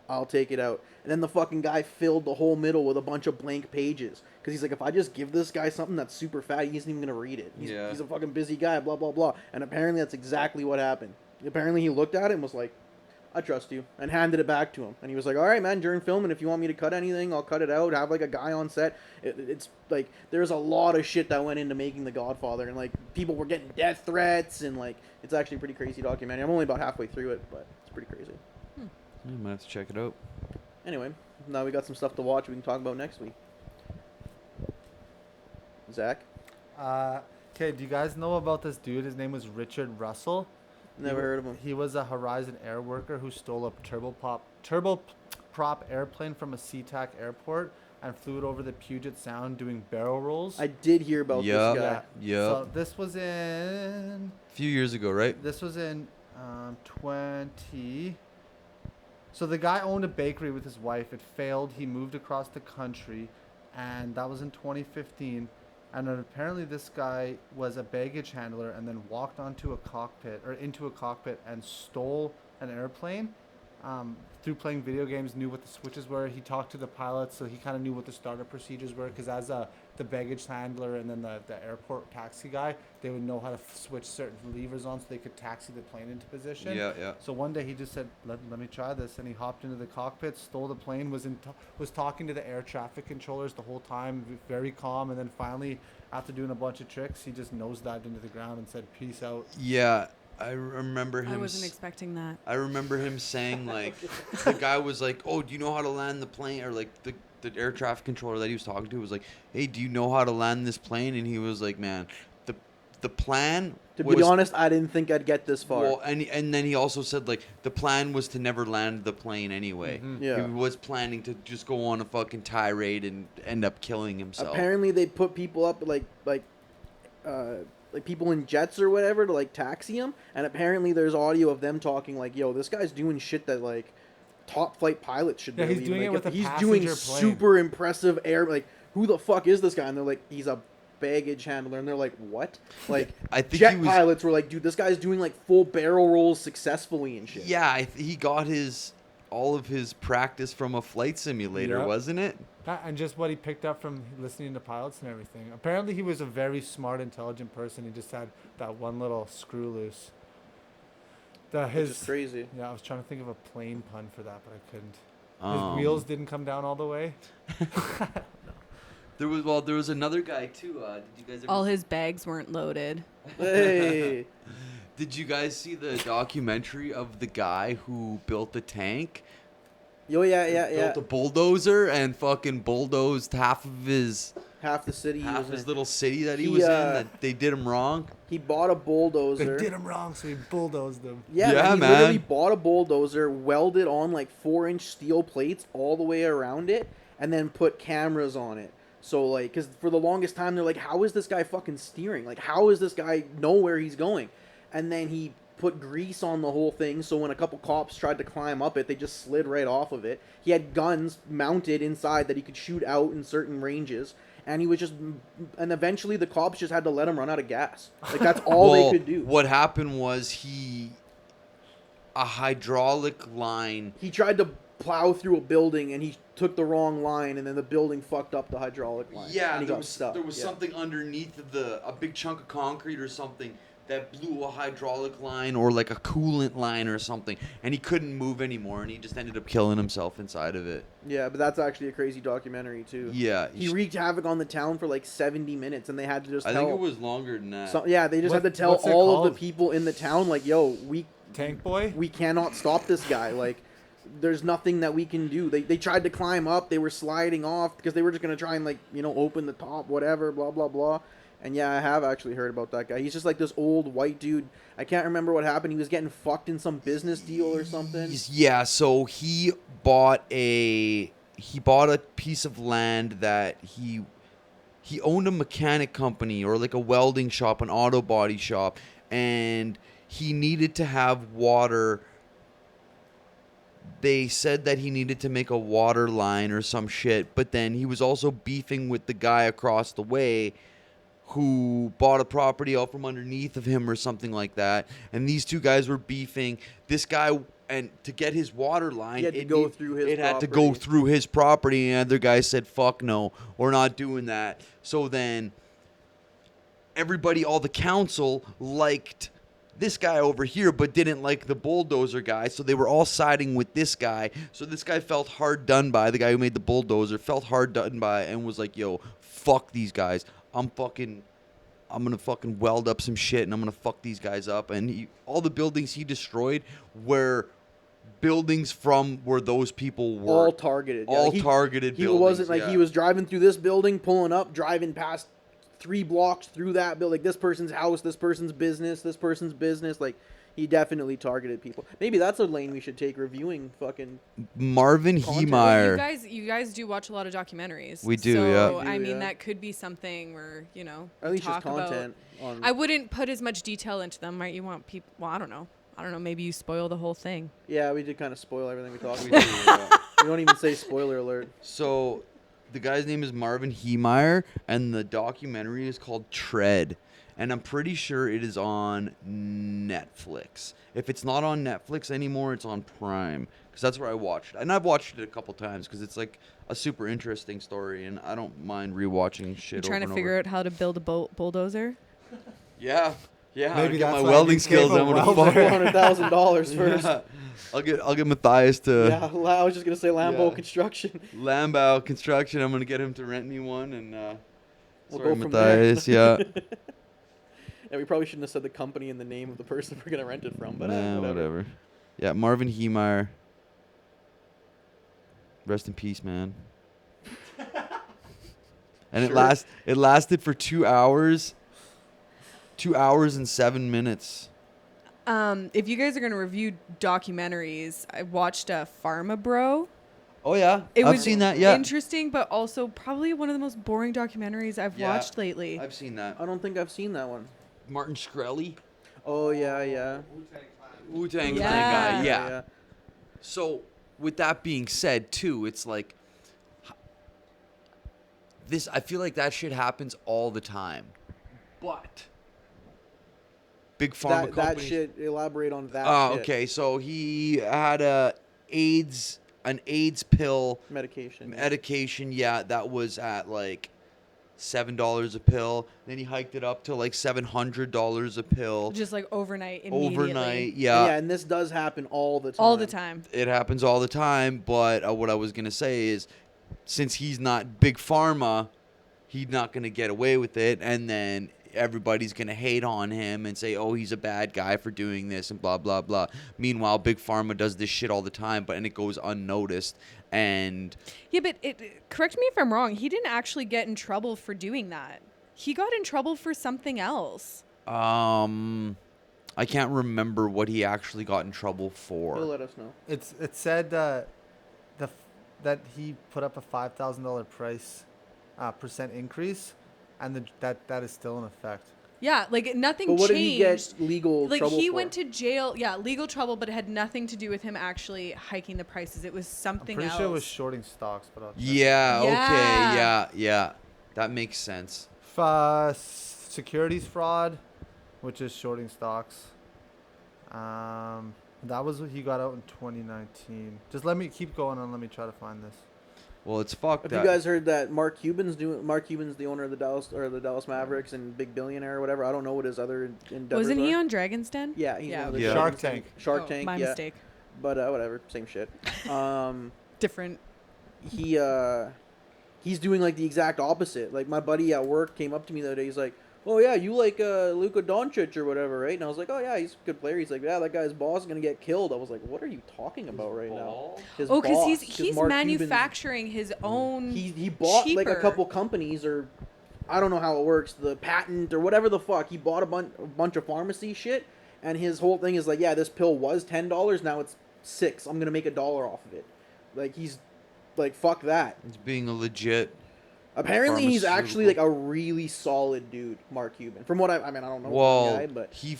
I'll take it out. And then the fucking guy filled the whole middle with a bunch of blank pages because he's like, if I just give this guy something that's super fat, he isn't even gonna read it. He's a fucking busy guy, blah blah blah. And apparently that's exactly what happened. Apparently he looked at it and was like, I trust you, and handed it back to him. And he was like, all right, man, during filming, if you want me to cut anything, I'll cut it out. Have like a guy on set. It's like, there's a lot of shit that went into making The Godfather, and like people were getting death threats, and like it's actually a pretty crazy documentary. I'm only about halfway through it, but it's pretty crazy. You might have to check it out. Anyway, now we got some stuff to watch we can talk about next week. Zach? Okay, do you guys know about this dude? His name was Richard Russell. Never heard of him. He was a Horizon Air worker who stole a turboprop airplane from a SeaTac airport and flew it over the Puget Sound doing barrel rolls. I did hear about Yup. this guy. Yep. So this was in A few years ago, right? 20. So the guy owned a bakery with his wife. It failed. He moved across the country, and that was in 2015. And then apparently this guy was a baggage handler and then walked into a cockpit and stole an airplane. Through playing video games, knew what the switches were. He talked to the pilots, so he kind of knew what the startup procedures were. Because as the baggage handler and then the airport taxi guy, they would know how to switch certain levers on so they could taxi the plane into position. Yeah, yeah. So one day he just said, let me try this. And he hopped into the cockpit, stole the plane, was talking to the air traffic controllers the whole time, very calm. And then finally, after doing a bunch of tricks, he just nosedived into the ground and said, peace out. Yeah, I remember him. I wasn't expecting that. I remember him saying, like, the guy was like, oh, do you know how to land the plane? Or, like, the air traffic controller that he was talking to was like, hey, do you know how to land this plane? And he was like, man, the plan To was... be honest, I didn't think I'd get this far. Well, and then he also said, like, the plan was to never land the plane anyway. Mm-hmm. Yeah. He was planning to just go on a fucking tirade and end up killing himself. Apparently, they put people up like people in jets or whatever to like taxi him, and apparently there's audio of them talking like, "Yo, this guy's doing shit that like top flight pilots should Yeah, do." he's doing it with a he's doing passenger plane. super impressive air. Like, who the fuck is this guy? And they're like, he's a baggage handler, and they're like, what? Like, I think jet he was- pilots were like, dude, this guy's doing like full barrel rolls successfully and shit. Yeah, he got all of his practice from a flight simulator, Yep. wasn't it? And just what he picked up from listening to pilots and everything. Apparently he was a very smart, intelligent person. He just had that one little screw loose. Which is crazy. Yeah, I was trying to think of a plane pun for that, but I couldn't. Um, His wheels didn't come down all the way. There was another guy too. Did you guys ever All his bags weren't loaded. Hey, Did you guys see the documentary of the guy who built the tank? yo, yeah. Built a bulldozer and fucking bulldozed half of his Half the city. half was his in. little city that he He, was in. uh, That they did him wrong. He bought a They bulldozer. did him wrong, so he bulldozed them. Yeah, Yeah, he man. literally bought a bulldozer, welded on like 4-inch steel plates all the way around it, and then put cameras on it. So like, because for the longest time they're like, how is this guy fucking steering? Like, how is this guy know where he's going? And then he put grease on the whole thing, so when a couple cops tried to climb up it, they just slid right off of it. He had guns mounted inside that he could shoot out in certain ranges. And he was just, and eventually the cops just had to let him run out of gas. Like, that's all Well, they could do. What happened was a hydraulic line. He tried to plow through a building and he took the wrong line, and then the building fucked up the hydraulic line. Yeah, and he there got was stuck. there was Yeah. something underneath a big chunk of concrete or something that blew a hydraulic line or like a coolant line or something, and he couldn't move anymore, and he just ended up killing himself inside of it. Yeah, but that's actually a crazy documentary too. Yeah, He wreaked havoc on the town for like 70 minutes, and they had to just I tell. think it was longer than that. Yeah, they just had to tell what's it all of the called? people in the town, like, yo, Tank Boy? we cannot stop this guy. Like, there's nothing that we can do. They tried to climb up. They were sliding off because they were just going to try and, like, you know, open the top, whatever, blah, blah, blah. And, yeah, I have actually heard about that guy. He's just, like, this old white dude. I can't remember what happened. He was getting fucked in some business deal or something. Yeah, so he bought a piece of land that he owned a mechanic company or like a welding shop, an auto body shop, and he needed to have water. They said that he needed to make a water line or some shit, but then he was also beefing with the guy across the way who bought a property out from underneath of him or something like that. And these two guys were beefing. This guy, and to get his water line, He had to go through his it had to property. go through his property, and the other guy said, fuck no, we're not doing that. So then everybody, all the council, liked this guy over here, but didn't like the bulldozer guy, so they were all siding with this guy. So this guy felt hard done by. The guy who made the bulldozer felt hard done by and was like, yo, fuck these guys. I'm gonna fucking weld up some shit and I'm gonna fuck these guys up. And all the buildings he destroyed were buildings from where those people were. All targeted. Yeah, All he, targeted He buildings. wasn't like yeah. he was driving through this building, pulling up, driving past 3 blocks through that building. Like, this person's house, this person's business, this person's business. Like, he definitely targeted people. Maybe that's a lane we should take, reviewing fucking. Marvin Content. Heemeyer. You guys do watch a lot of documentaries. We do, so, yeah. We do, I mean, yeah. that could be something where, you know, At least talk just content. about. On, I wouldn't put as much detail into them, right? You want people. Well, I don't know. Maybe you spoil the whole thing. yeah, we did kind of spoil everything we talked We about. do, yeah. We don't even say spoiler alert. So the guy's name is Marvin Heemeyer, and the documentary is called Tread. And I'm pretty sure it is on Netflix. If it's not on Netflix anymore, it's on Prime. Because that's where I watched it. And I've watched it a couple times because it's like a super interesting story. And I don't mind rewatching shit You trying over to and figure over. out how to build a bulldozer? Yeah. Yeah. Maybe I'll get that's my why welding you skills. became I'm a going to welder. fuck. $400,000 first. Yeah. I'll get Matthias to Yeah, I was just gonna say Lambo Yeah. Construction. Lambau Construction. I'm going to get him to rent me one. And We'll sorry, go from there. Matthias. Yeah. Yeah, we probably shouldn't have said the company and the name of the person we're gonna rent it from, but Nah, whatever. whatever. Yeah, Marvin Heemeyer. Rest in peace, man. And Sure. it lasted for 2 hours. 2 hours and 7 minutes. If you guys are gonna review documentaries, I watched Pharma Bro. Oh yeah, It I've was seen that. Yeah, interesting, but also probably one of the most boring documentaries I've Yeah. watched lately. I've seen that. I don't think I've seen that one. Martin Shkreli, Oh yeah. Wu-Tang Clan Yeah. guy. Yeah. So with that being said, too, it's like this. I feel like that shit happens all the time, but big pharma That companies. shit. Elaborate on that. Oh, shit. okay. So he had an AIDS pill Medication. medication. Yeah, that was at like $7 a pill. Then he hiked it up to like $700 a pill Just like overnight, immediately. overnight. yeah, Yeah, and this does happen all the time. All the time. it happens all the time. But what I was gonna say is, since he's not big pharma, he's not gonna get away with it, and then everybody's gonna hate on him and say, "Oh, he's a bad guy for doing this," and blah blah blah. Meanwhile, big pharma does this shit all the time, and it goes unnoticed. And Yeah, but correct me if I'm wrong. He didn't actually get in trouble for doing that. He got in trouble for something else. I can't remember what he actually got in trouble He'll for. let us know. It said that he put up a $5,000 price percent increase, and that is still in effect. Yeah, like nothing But what changed. did he get legal Like trouble he for? went to jail. Yeah, legal trouble, but it had nothing to do with him actually hiking the prices. It was I'm something pretty else. sure it was shorting stocks, but I'll check. Yeah. Okay. Yeah. Yeah. That makes sense. Securities fraud, which is shorting stocks. That was what he got out in 2019. Just let me keep going and let me try to find this. Well, it's fucked. Have you guys heard that Mark Cuban's the owner of the Dallas Mavericks and big billionaire or whatever? I don't know what his other endeavors Wasn't he are. on Dragon's Den? Yeah, he's one of the Yeah. Shark Dragons Tank. Shark Oh, Tank. my yeah. mistake. But whatever, same shit. Different. He's doing like the exact opposite. Like my buddy at work came up to me the other day. He's like, "Oh yeah, you like Luka Doncic or whatever, right?" And I was like, "Oh yeah, he's a good player." He's like, "Yeah, that guy's boss is gonna get killed." I was like, "What are you talking about right now?" His Oh, because boss, he's Mark manufacturing his own. He bought like a cheaper. couple companies, or I don't know how it works, the patent or whatever the fuck. He bought a bunch of pharmacy shit, and his whole thing is like, yeah, this pill was $10, now it's $6. I'm gonna make $1 off of it. Like he's like, fuck that. It's being a legit. Apparently, he's actually like Pharmaceutical. a really solid dude, Mark Cuban. From what I mean, I don't know Well, the guy, but he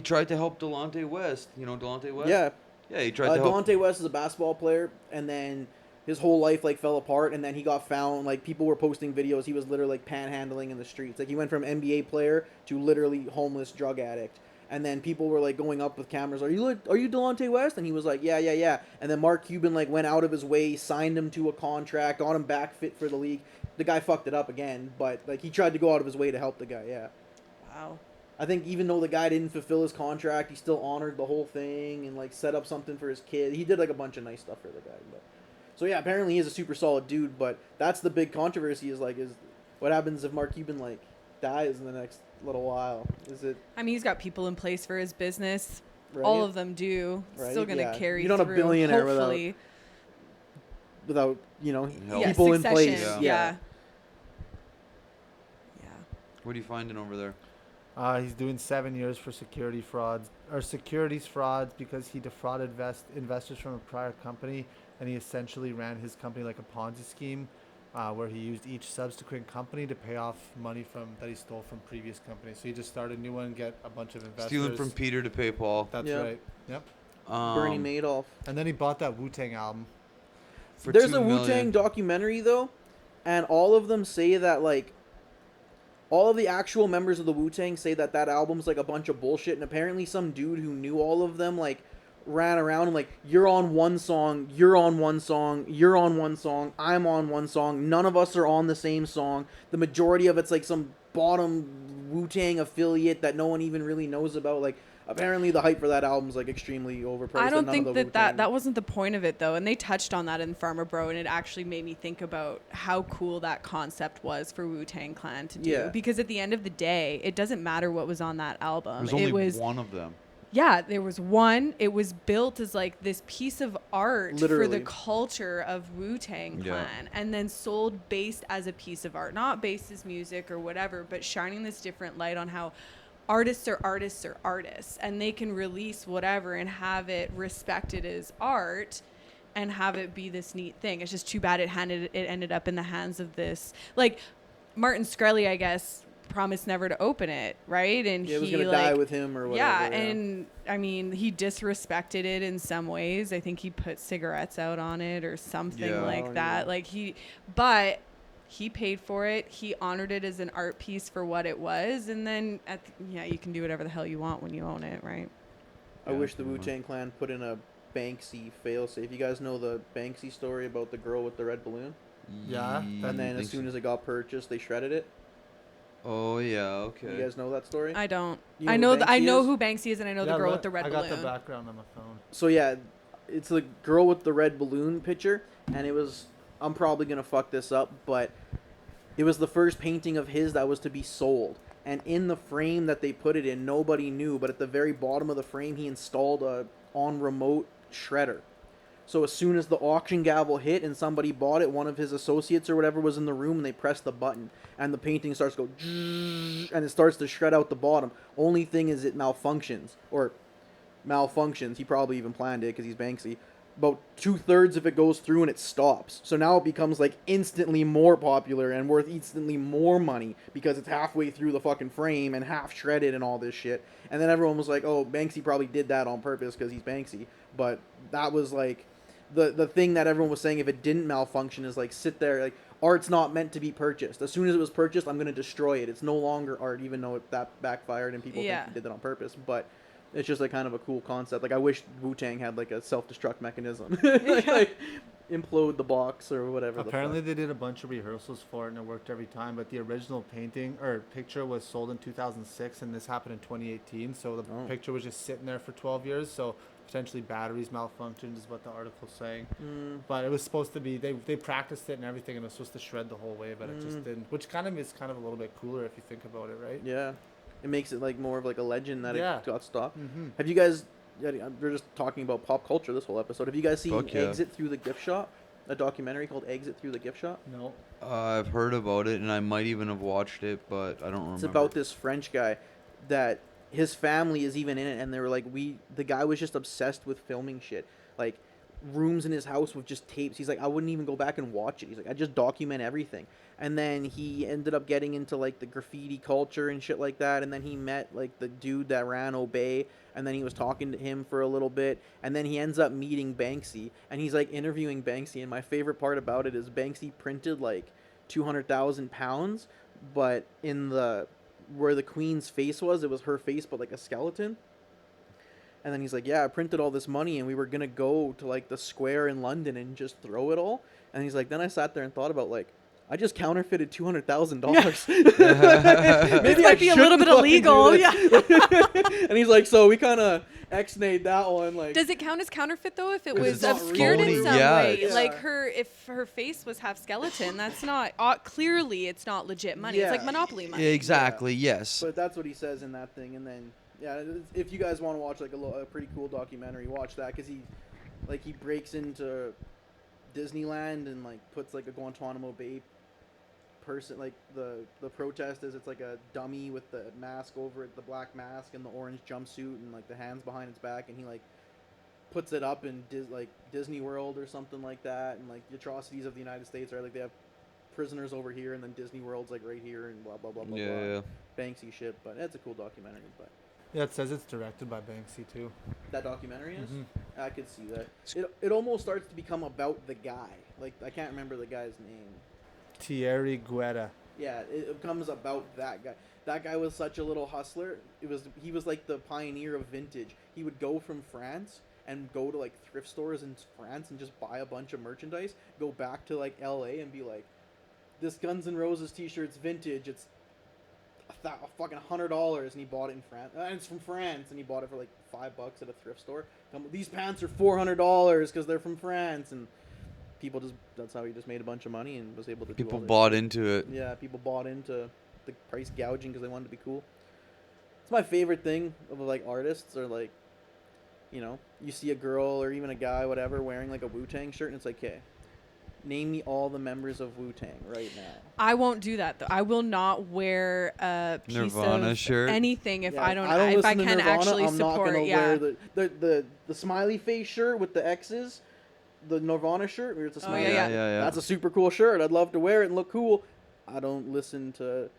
tried to help Delonte West. You know Delonte West? yeah, Yeah, he tried to help. Delonte West is a basketball player, and then his whole life like fell apart, and then he got found. Like people were posting videos. He was literally like panhandling in the streets. Like he went from NBA player to literally homeless drug addict. And then people were like going up with cameras. Are you Delonte West? And he was like, yeah. And then Mark Cuban like went out of his way, signed him to a contract, got him back fit for the league. The guy fucked it up again, but like he tried to go out of his way to help the guy. Yeah. Wow. I think even though the guy didn't fulfill his contract, he still honored the whole thing and like set up something for his kid. He did like a bunch of nice stuff for the guy. But so yeah, apparently he is a super solid dude. But that's the big controversy is what happens if Mark Cuban like dies in the next little while? Is it I mean, he's got people in place for his business. right? All of them do. Right, Still gonna yeah. carry. You're not a through, billionaire hopefully. without Help. people in place. succession, Yeah. Yeah. What are you finding over there? He's doing 7 years for securities frauds because he defrauded investors from a prior company, and he essentially ran his company like a Ponzi scheme, where he used each subsequent company to pay off money that he stole from previous companies. So he just started a new one, get a bunch of investors. Stealing from Peter to pay Paul. That's Yeah. right. Yep. Bernie Madoff. And then he bought that Wu-Tang album. For There's $2 a million. Wu-Tang documentary though, and all of them say that like all of the actual members of the Wu-Tang say that album's like a bunch of bullshit, and apparently some dude who knew all of them like ran around and like, you're on one song, you're on one song, you're on one song, I'm on one song, none of us are on the same song. The majority of it's like some bottom Wu-Tang affiliate that no one even really knows about. Like apparently the hype for that album's like extremely overpriced. I don't and none of think the that Wu-Tang- that wasn't the point of it though, and they touched on that in Farmer Bro, and it actually made me think about how cool that concept was for Wu-Tang Clan to do. Yeah. Because at the end of the day, it doesn't matter what was on that album. There's only it was one of them. Yeah, there was one. It was built as like this piece of art for Literally. the culture of Wu-Tang Yeah. Clan, and then sold based as a piece of art, not based as music or whatever, but shining this different light on how artists are artists are artists, and they can release whatever and have it respected as art and have it be this neat thing. It's just too bad it ended up in the hands of this, like Martin Shkreli, I guess, promised never to open it, right? And Yeah, it was he gonna die with him or whatever. yeah, and I mean, he disrespected it in some ways. I think he put cigarettes out on it or something Yeah. like Oh, that. yeah. But he paid for it. He honored it as an art piece for what it was, and then you can do whatever the hell you want when you own it, right? I Yeah, wish the pretty much. Wu-Tang Clan put in a Banksy failsafe. You guys know the Banksy story about the girl with the red balloon? Yeah, And then as soon as it got purchased, they shredded it. Oh yeah, okay. You guys know that story? I don't. You I know know who I Banksy know is? who Banksy is, and I know the girl with the red I balloon. got the background on my phone. So yeah, it's the girl with the red balloon picture, and it was, I'm probably gonna fuck this up, but it was the first painting of his that was to be sold. And in the frame that they put it in, nobody knew, but at the very bottom of the frame, he installed a on remote shredder. So as soon as the auction gavel hit and somebody bought it, one of his associates or whatever was in the room, and they pressed the button, and the painting starts to go, and it starts to shred out the bottom. Only thing is it malfunctions. He probably even planned it because he's Banksy. About 2/3 of it goes through and it stops. So now it becomes like instantly more popular and worth instantly more money because it's halfway through the fucking frame and half shredded and all this shit. And then everyone was like, oh, Banksy probably did that on purpose because he's Banksy. But that was like the thing that everyone was saying, if it didn't malfunction, is like, sit there, like, art's not meant to be purchased. As soon as it was purchased, I'm going to destroy it. It's no longer art, even though that backfired and people think he did that on purpose. But it's just like kind of a cool concept. Like, I wish Wu-Tang had like a self-destruct mechanism. like, implode the box or whatever. Apparently, they did a bunch of rehearsals for it, and it worked every time. But the original painting or picture was sold in 2006, and this happened in 2018. So the picture was just sitting there for 12 years. So potentially batteries malfunctioned, is what the article's saying. But it was supposed to be they practiced it and everything, and it was supposed to shred the whole way, but it just didn't. Which kind of is kind of a little bit cooler if you think about it, right? Yeah, it makes it like more of like a legend that Yeah. it got stopped. Mm-hmm. Have you guys? Yeah, we're just talking about pop culture this whole episode. Have you guys seen Fuck yeah. Exit Through the Gift Shop? A documentary called Exit Through the Gift Shop. No. I've heard about it, and I might even have watched it, but I don't remember. It's about this French guy that his family is even in it, and they were like, the guy was just obsessed with filming shit, like rooms in his house with just tapes. He's like, I wouldn't even go back and watch it. He's like, I just document everything. And then he ended up getting into like the graffiti culture and shit like that. And then he met like the dude that ran Obey, and then he was talking to him for a little bit, and then he ends up meeting Banksy, and he's like interviewing Banksy. And my favorite part about it is Banksy printed like 200,000 pounds, but in where the queen's face was, it was her face but like a skeleton. And then he's like, yeah, I printed all this money, and we were gonna go to like the square in London and just throw it all. And he's like, then I sat there and thought about like, I just counterfeited $200,000. Maybe might be a little bit illegal, yeah. And he's like, so we kind of ex-nayed that one. Like, Does it count as counterfeit though if it 'Cause was it's not obscured phony. in some Yeah, way? it's- Like if her face was half skeleton, that's not clearly it's not legit money. It's Yeah. like Monopoly money. Yeah, exactly. Yes. but that's what he says in that thing. And then, yeah, if you guys want to watch like a pretty cool documentary, watch that, because he breaks into Disneyland and like puts like a Guantanamo Bay person, like the protest is, it's like a dummy with the mask over it, the black mask and the orange jumpsuit and like the hands behind its back, and he like puts it up in like Disney World or something like that, and like the atrocities of the United States, right? Like they have prisoners over here, and then Disney World's like right here, and blah blah blah blah blah. Yeah. Banksy shit, but it's a cool documentary. But Yeah, it says it's directed by Banksy too. that documentary is, Mhm. I could see that. It almost starts to become about the guy. Like I can't remember the guy's name. Thierry Guetta. Yeah, it becomes about that guy. That guy was such a little hustler. He was like the pioneer of vintage. He would go from France and go to like thrift stores in France and just buy a bunch of merchandise, go back to like LA and be like, this Guns N' Roses t-shirt's vintage. It's a fucking $100, and he bought it in France. And it's from France, and he bought it for like $5 at a thrift store. These pants are $400 because they're from France, and people that's how he just made a bunch of money and was able to do People all this bought shit. into it. Yeah, people bought into the price gouging because they wanted to be cool. It's my favorite thing of like artists, or like, you know, you see a girl or even a guy, whatever, wearing like a Wu-Tang shirt, and it's like, okay, name me all the members of Wu-Tang right now. I won't do that though. I will not wear a piece Nirvana of shirt? anything if Yeah, I don't listen if I to can Nirvana, actually I'm not support. gonna Yeah. wear the smiley face shirt with the X's, the Nirvana shirt where it's a Oh, smiley. yeah, yeah. That's a super cool shirt. I'd love to wear it and look cool. I don't listen to.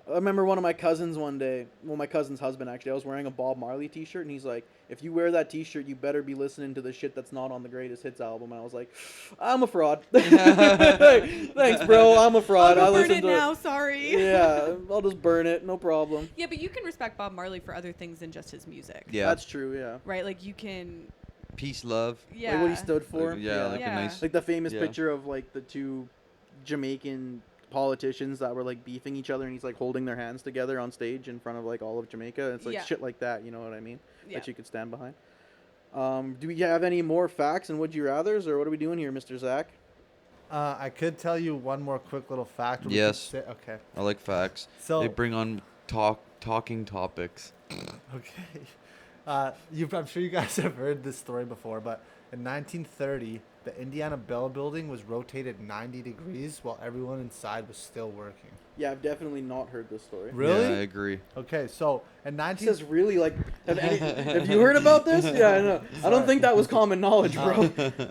I remember one of my cousins one day, well, my cousin's husband actually, I was wearing a Bob Marley t-shirt, and he's like, if you wear that t-shirt, you better be listening to the shit that's not on the Greatest Hits album. And I was like, I'm a fraud. Thanks, bro. I'm a fraud. I'll I burn listen it to now. Sorry. Yeah, I'll just burn it. No problem. Yeah, but you can respect Bob Marley for other things than just his music. Yeah. That's true, yeah. Right? Like you can. Peace, love. Yeah. Like what he stood for. Like, yeah, like Yeah. a nice. Like the famous Yeah. picture of like the two Jamaican politicians that were like beefing each other, and he's like holding their hands together on stage in front of like all of Jamaica. It's like Yeah. shit like that, you know what I mean? Yeah. That you could stand behind. Do we have any more facts and would you rathers, or what are we doing here, Mr. Zach? I could tell you one more quick little fact. Yes. Okay. I like facts. So They bring on talking topics. okay. I'm sure you guys have heard this story before, but in 1930, the Indiana Bell building was rotated 90 degrees while everyone inside was still working. Yeah, I've definitely not heard this story. Really? Yeah, I agree. Okay, so in It 19 says really like, have you heard about this? Yeah, I know. I don't think that was common knowledge, bro.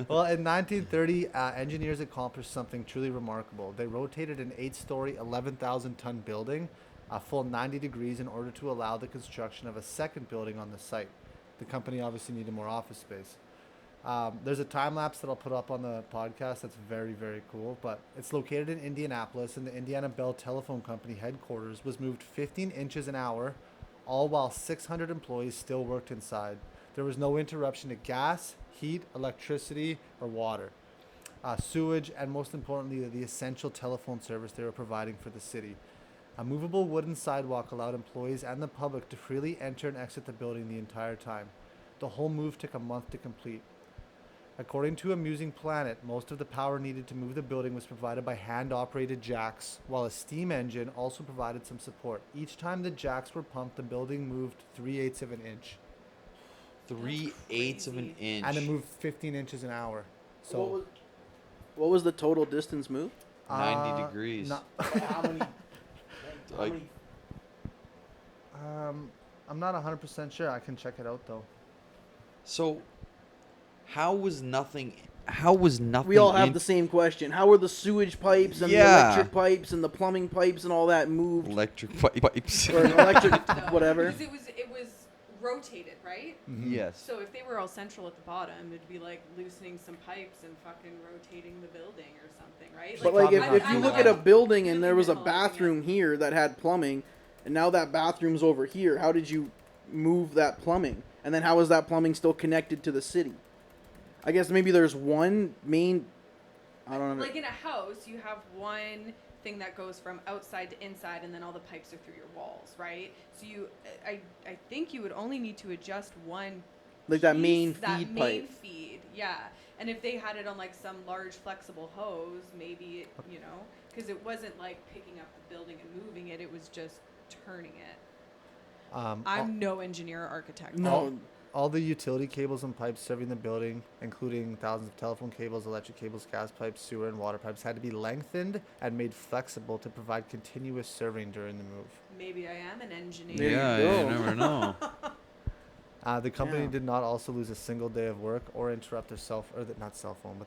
Well, in 1930, engineers accomplished something truly remarkable. They rotated an 8-story, 11,000-ton building a full 90 degrees in order to allow the construction of a second building on the site. The company obviously needed more office space. There's a time lapse that I'll put up on the podcast that's very, very cool, but it's located in Indianapolis, and the Indiana Bell Telephone Company headquarters was moved 15 inches an hour, all while 600 employees still worked inside. There was no interruption to gas, heat, electricity, or water. sewage, and most importantly, the essential telephone service they were providing for the city. A movable wooden sidewalk allowed employees and the public to freely enter and exit the building the entire time. The whole move took a month to complete. According to Amusing Planet, most of the power needed to move the building was provided by hand-operated jacks, while a steam engine also provided some support. Each time the jacks were pumped, the building moved 3/8 of an inch. 3/8 of an inch. And it moved 15 inches an hour. So What was the total distance moved? 90 degrees. How many? Like, I'm not 100% sure. I can check it out though. so, how was nothing? We all have the same question. How were the sewage pipes and the Yeah. electric pipes and the plumbing pipes and all that moved? electric pipes. Or electric, whatever. Because it was rotated, right? Yes. So if they were all central at the bottom, it'd be like loosening some pipes and fucking rotating the building or something, right? But like, Probably if you not. look at a building and there was a Really minimal, bathroom here that had plumbing, and now that bathroom's over here, how did you move that plumbing? And then how is that plumbing still connected to the city? I guess maybe there's one main. I don't know. Like in a house, you have one thing that goes from outside to inside, and then all the pipes are through your walls, right? So I think you would only need to adjust one. Like that piece, main that feed main pipe. feed, yeah. And if they had it on like some large flexible hose, maybe it, because it wasn't like picking up the building and moving it; it was just turning it. I'm no engineer or architect. No. All the utility cables and pipes serving the building, including thousands of telephone cables, electric cables, gas pipes, sewer, and water pipes, had to be lengthened and made flexible to provide continuous serving during the move. Maybe I am an engineer. There you Yeah, go. you never know. The company Yeah. did not also lose a single day of work or interrupt their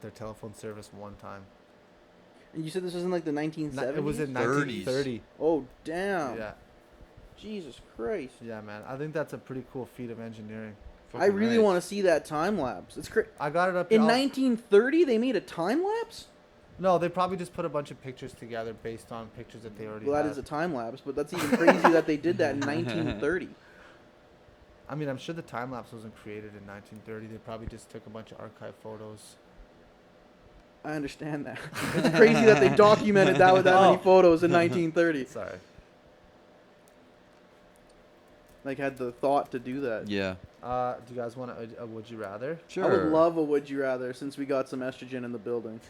their telephone service one time. And you said this was in like the 1970s? It was in 30s. 1930. Oh, damn. Yeah, Jesus Christ. yeah, man. I think that's a pretty cool feat of engineering. I really want to see that time lapse. It's crazy. I got it up In here. 1930, they made a time lapse? No, they probably just put a bunch of pictures together based on pictures that they already Well, that had. is a time lapse, but that's even crazy that they did that in 1930. I mean, I'm sure the time lapse wasn't created in 1930. They probably just took a bunch of archive photos. I understand that. It's crazy that they documented that with that many photos in 1930. Sorry. Like, had the thought to do that. Yeah. Do you guys want a would you rather? Sure. I would love a would you rather since we got some estrogen in the building.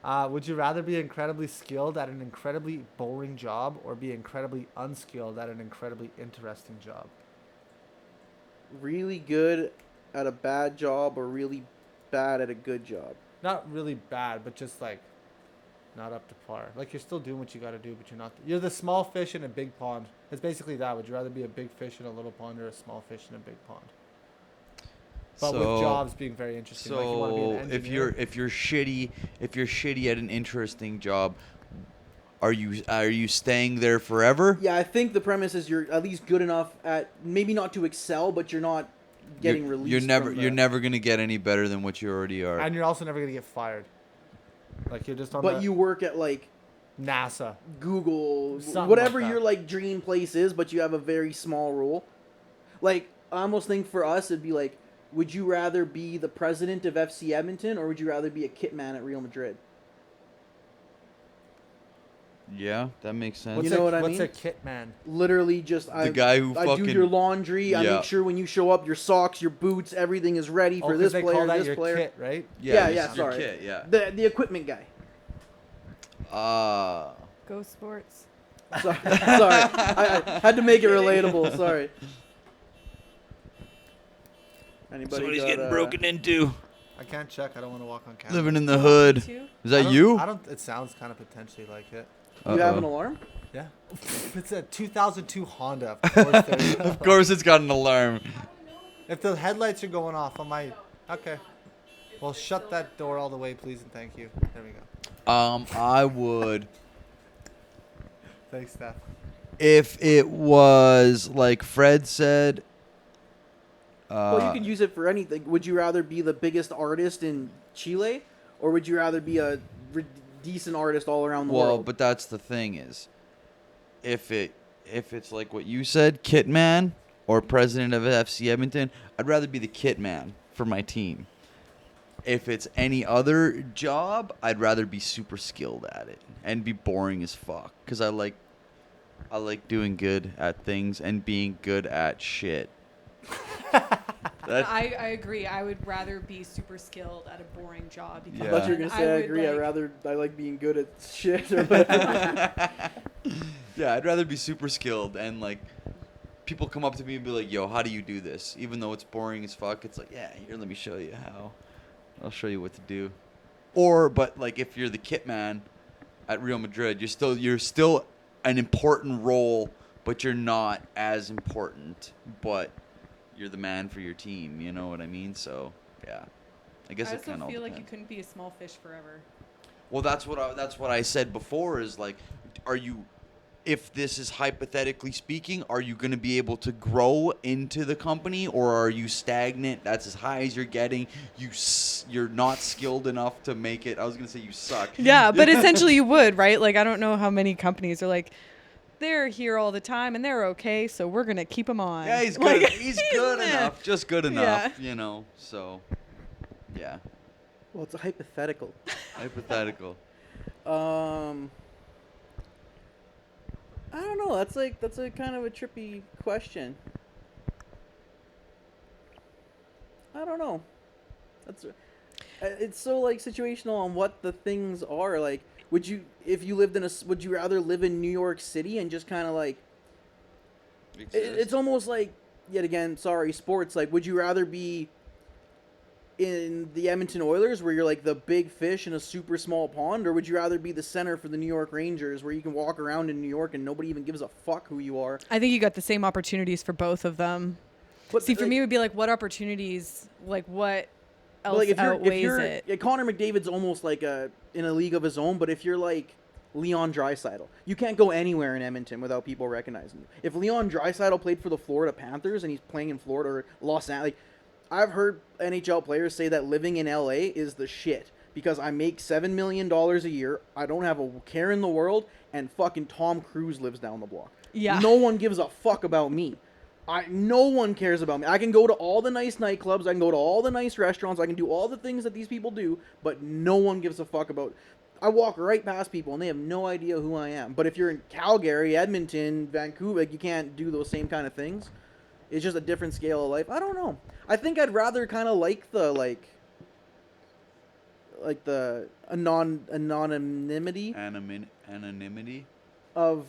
Would you rather be incredibly skilled at an incredibly boring job or be incredibly unskilled at an incredibly interesting job? Really good at a bad job or really bad at a good job? Not really bad, but just like not up to par. Like you're still doing what you got to do, but you're not. You're the small fish in a big pond. It's basically that. Would you rather be a big fish in a little pond or a small fish in a big pond? But with jobs being very interesting. Like you want to be an engineer. if you're shitty at an interesting job, are you staying there forever? Yeah, I think the premise is you're at least good enough at maybe not to excel, but you're not getting released. You're never gonna get any better than what you already are. And you're also never gonna get fired. Like you're just on. But you work at like NASA. Google, Something whatever like that. your like dream place is, but you have a very small role. Like I almost think for us it'd be like, would you rather be the president of FC Edmonton or would you rather be a kit man at Real Madrid? Yeah, that makes sense. You know what I What's mean? a kit man? Literally just The guy who I do fucking- your laundry. I Yeah. make sure when you show up, your socks, your boots, everything is ready for 'Cause this they player, call that this your player. kit, right? Yeah, your sorry. kit, yeah. The equipment guy. Go sports. Sorry, I had to make it relatable. Sorry. Anybody got, into. I can't check. I don't want to walk on camera. Living in the hood. Two? Is that you? I don't. It sounds kind of potentially like it. You have an alarm? Yeah. It's a 2002 Honda. Of course. there- Of course, it's got an alarm. If the headlights are going off, I might. Okay. Well, shut that door all the way, please, and thank you. There we go. I would. Thanks, Steph. If it was like Fred said. Well, you can use it for anything. Would you rather be the biggest artist in Chile, or would you rather be a decent artist all around the Well, world? but that's the thing is, if it's like what you said, kit man or president of FC Edmonton, I'd rather be the kit man for my team. if it's any other job, I'd rather be super skilled at it and be boring as fuck. Because I like doing good at things and being good at shit. I agree. I would rather be super skilled at a boring job. Because Yeah. I thought you were gonna say I would, agree. like- I like being good at shit. Or whatever. Yeah, I'd rather be super skilled and like people come up to me and be like, "Yo, how do you do this?" Even though it's boring as fuck, it's like, "Yeah, here, let me show you how. I'll show you what to do." But like if you're the kit man at Real Madrid, you're still an important role, but you're not as important. But you're the man for your team. You know what I mean? So yeah, I guess I it kind also of feel like depends. you couldn't be a small fish forever. Well, that's what I said before. Is like, are you? If this is hypothetically speaking, are you going to be able to grow into the company, or are you stagnant? That's as high as you're getting. You're not skilled enough to make it. I was going to say you suck. Yeah, but essentially you would, right? Like I don't know how many companies are like, they're here all the time and they're okay, so we're gonna keep them on. Yeah, he's Like, good. He's good eh. enough. Just good enough. Yeah. You know. So, yeah. Well, it's a hypothetical. Hypothetical. I don't know. That's a kind of a trippy question. I don't know. It's so like situational on what the things are. Like, would you, if you lived would you rather live in New York City and just kind of like, it's almost like, yet again, sorry, sports. Like, would you rather be in the Edmonton Oilers where you're like the big fish in a super small pond, or would you rather be the center for the New York Rangers where you can walk around in New York and nobody even gives a fuck who you are? I think you got the same opportunities for both of them. But See, for me, it would be like, what opportunities, like what else like if outweighs you're it? yeah, Connor McDavid's almost like in a league of his own, but if you're like Leon Draisaitl, you can't go anywhere in Edmonton without people recognizing you. If Leon Draisaitl played for the Florida Panthers and he's playing in Florida or Los Angeles, like, I've heard NHL players say that living in LA is the shit because I make $7 million a year, I don't have a care in the world, and fucking Tom Cruise lives down the block. Yeah. No one gives a fuck about me. No one cares about me. I can go to all the nice nightclubs, I can go to all the nice restaurants, I can do all the things that these people do, but no one gives a fuck about. I walk right past people and they have no idea who I am. But if you're in Calgary, Edmonton, Vancouver, you can't do those same kind of things. It's just a different scale of life. I don't know. I think I'd rather kind of like the anonymity Anonymity. of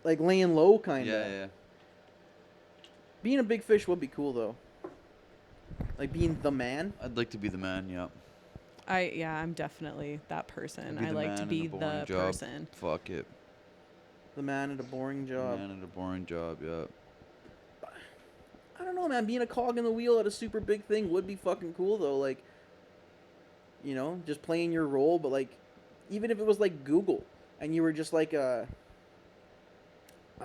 like laying low kind of. Yeah. Being a big fish would be cool though. Like being the man. I'd like to be the man. Yeah. I'm definitely that person. Be I the like man to in be a boring the job. person. Fuck it. The man at a boring job. Man at a boring job. Yeah. I don't know, man. Being a cog in the wheel at a super big thing would be fucking cool, though. Like, you know, just playing your role. But, like, even if it was, like, Google, and you were just, like, I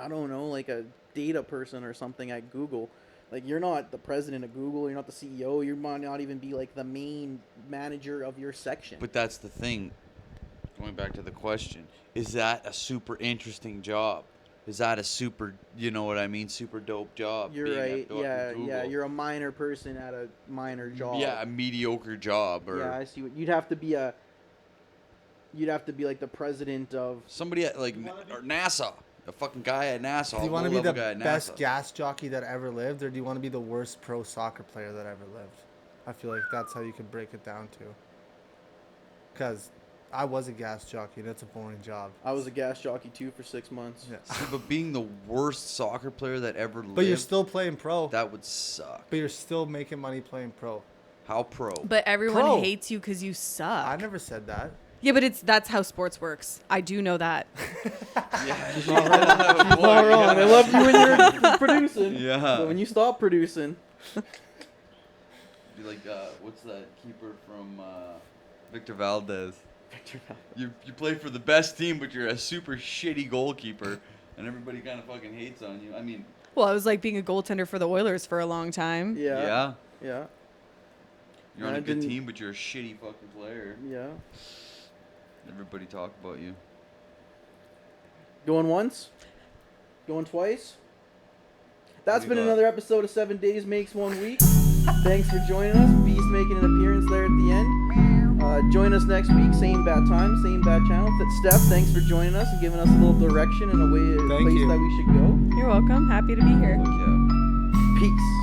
don't know, like a data person or something at Google. Like, you're not the president of Google. You're not the CEO. You might not even be, like, the main manager of your section. But that's the thing. Going back to the question, is that a super interesting job? Is that a super, you know what I mean, super dope job? You're being at right. Google? Yeah. You're a minor person at a minor job. Yeah, a mediocre job, or Yeah, I see what you'd have to be like the president of. somebody at like or NASA, a fucking guy at NASA. Do you want to be low-level the guy at best NASA. gas jockey that ever lived, or do you want to be the worst pro soccer player that ever lived? I feel like that's how you could break it down to. Because I was a gas jockey, and it's a boring job. I was a gas jockey too for 6 months. Yeah. See, but being the worst soccer player that ever lived, But you're still playing pro. that would suck. But you're still making money playing pro. How pro? But everyone Pro. hates you because you suck. I never said that. Yeah, but that's how sports works. I do know that. Yeah, She's not wrong. She's not wrong. I love you when you're producing. Yeah. But when you stop producing, Be like, what's that keeper from Victor Valdez? You play for the best team, but you're a super shitty goalkeeper, and everybody kind of fucking hates on you. I mean, Well, I was like being a goaltender for the Oilers for a long time. yeah. You're on I a good didn't- team, but you're a shitty fucking player. Yeah. Everybody talk about you. Going once? Going twice? That's What do been you got? another episode of 7 Days Makes 1 Week. Thanks for joining us. Beast making an appearance there at the end. us next week. Same bad time, same bad channel. Steph, thanks for joining us and giving us a little direction and a Thank place you. that we should go. You're welcome. Happy to be here. Fuck yeah. Peace.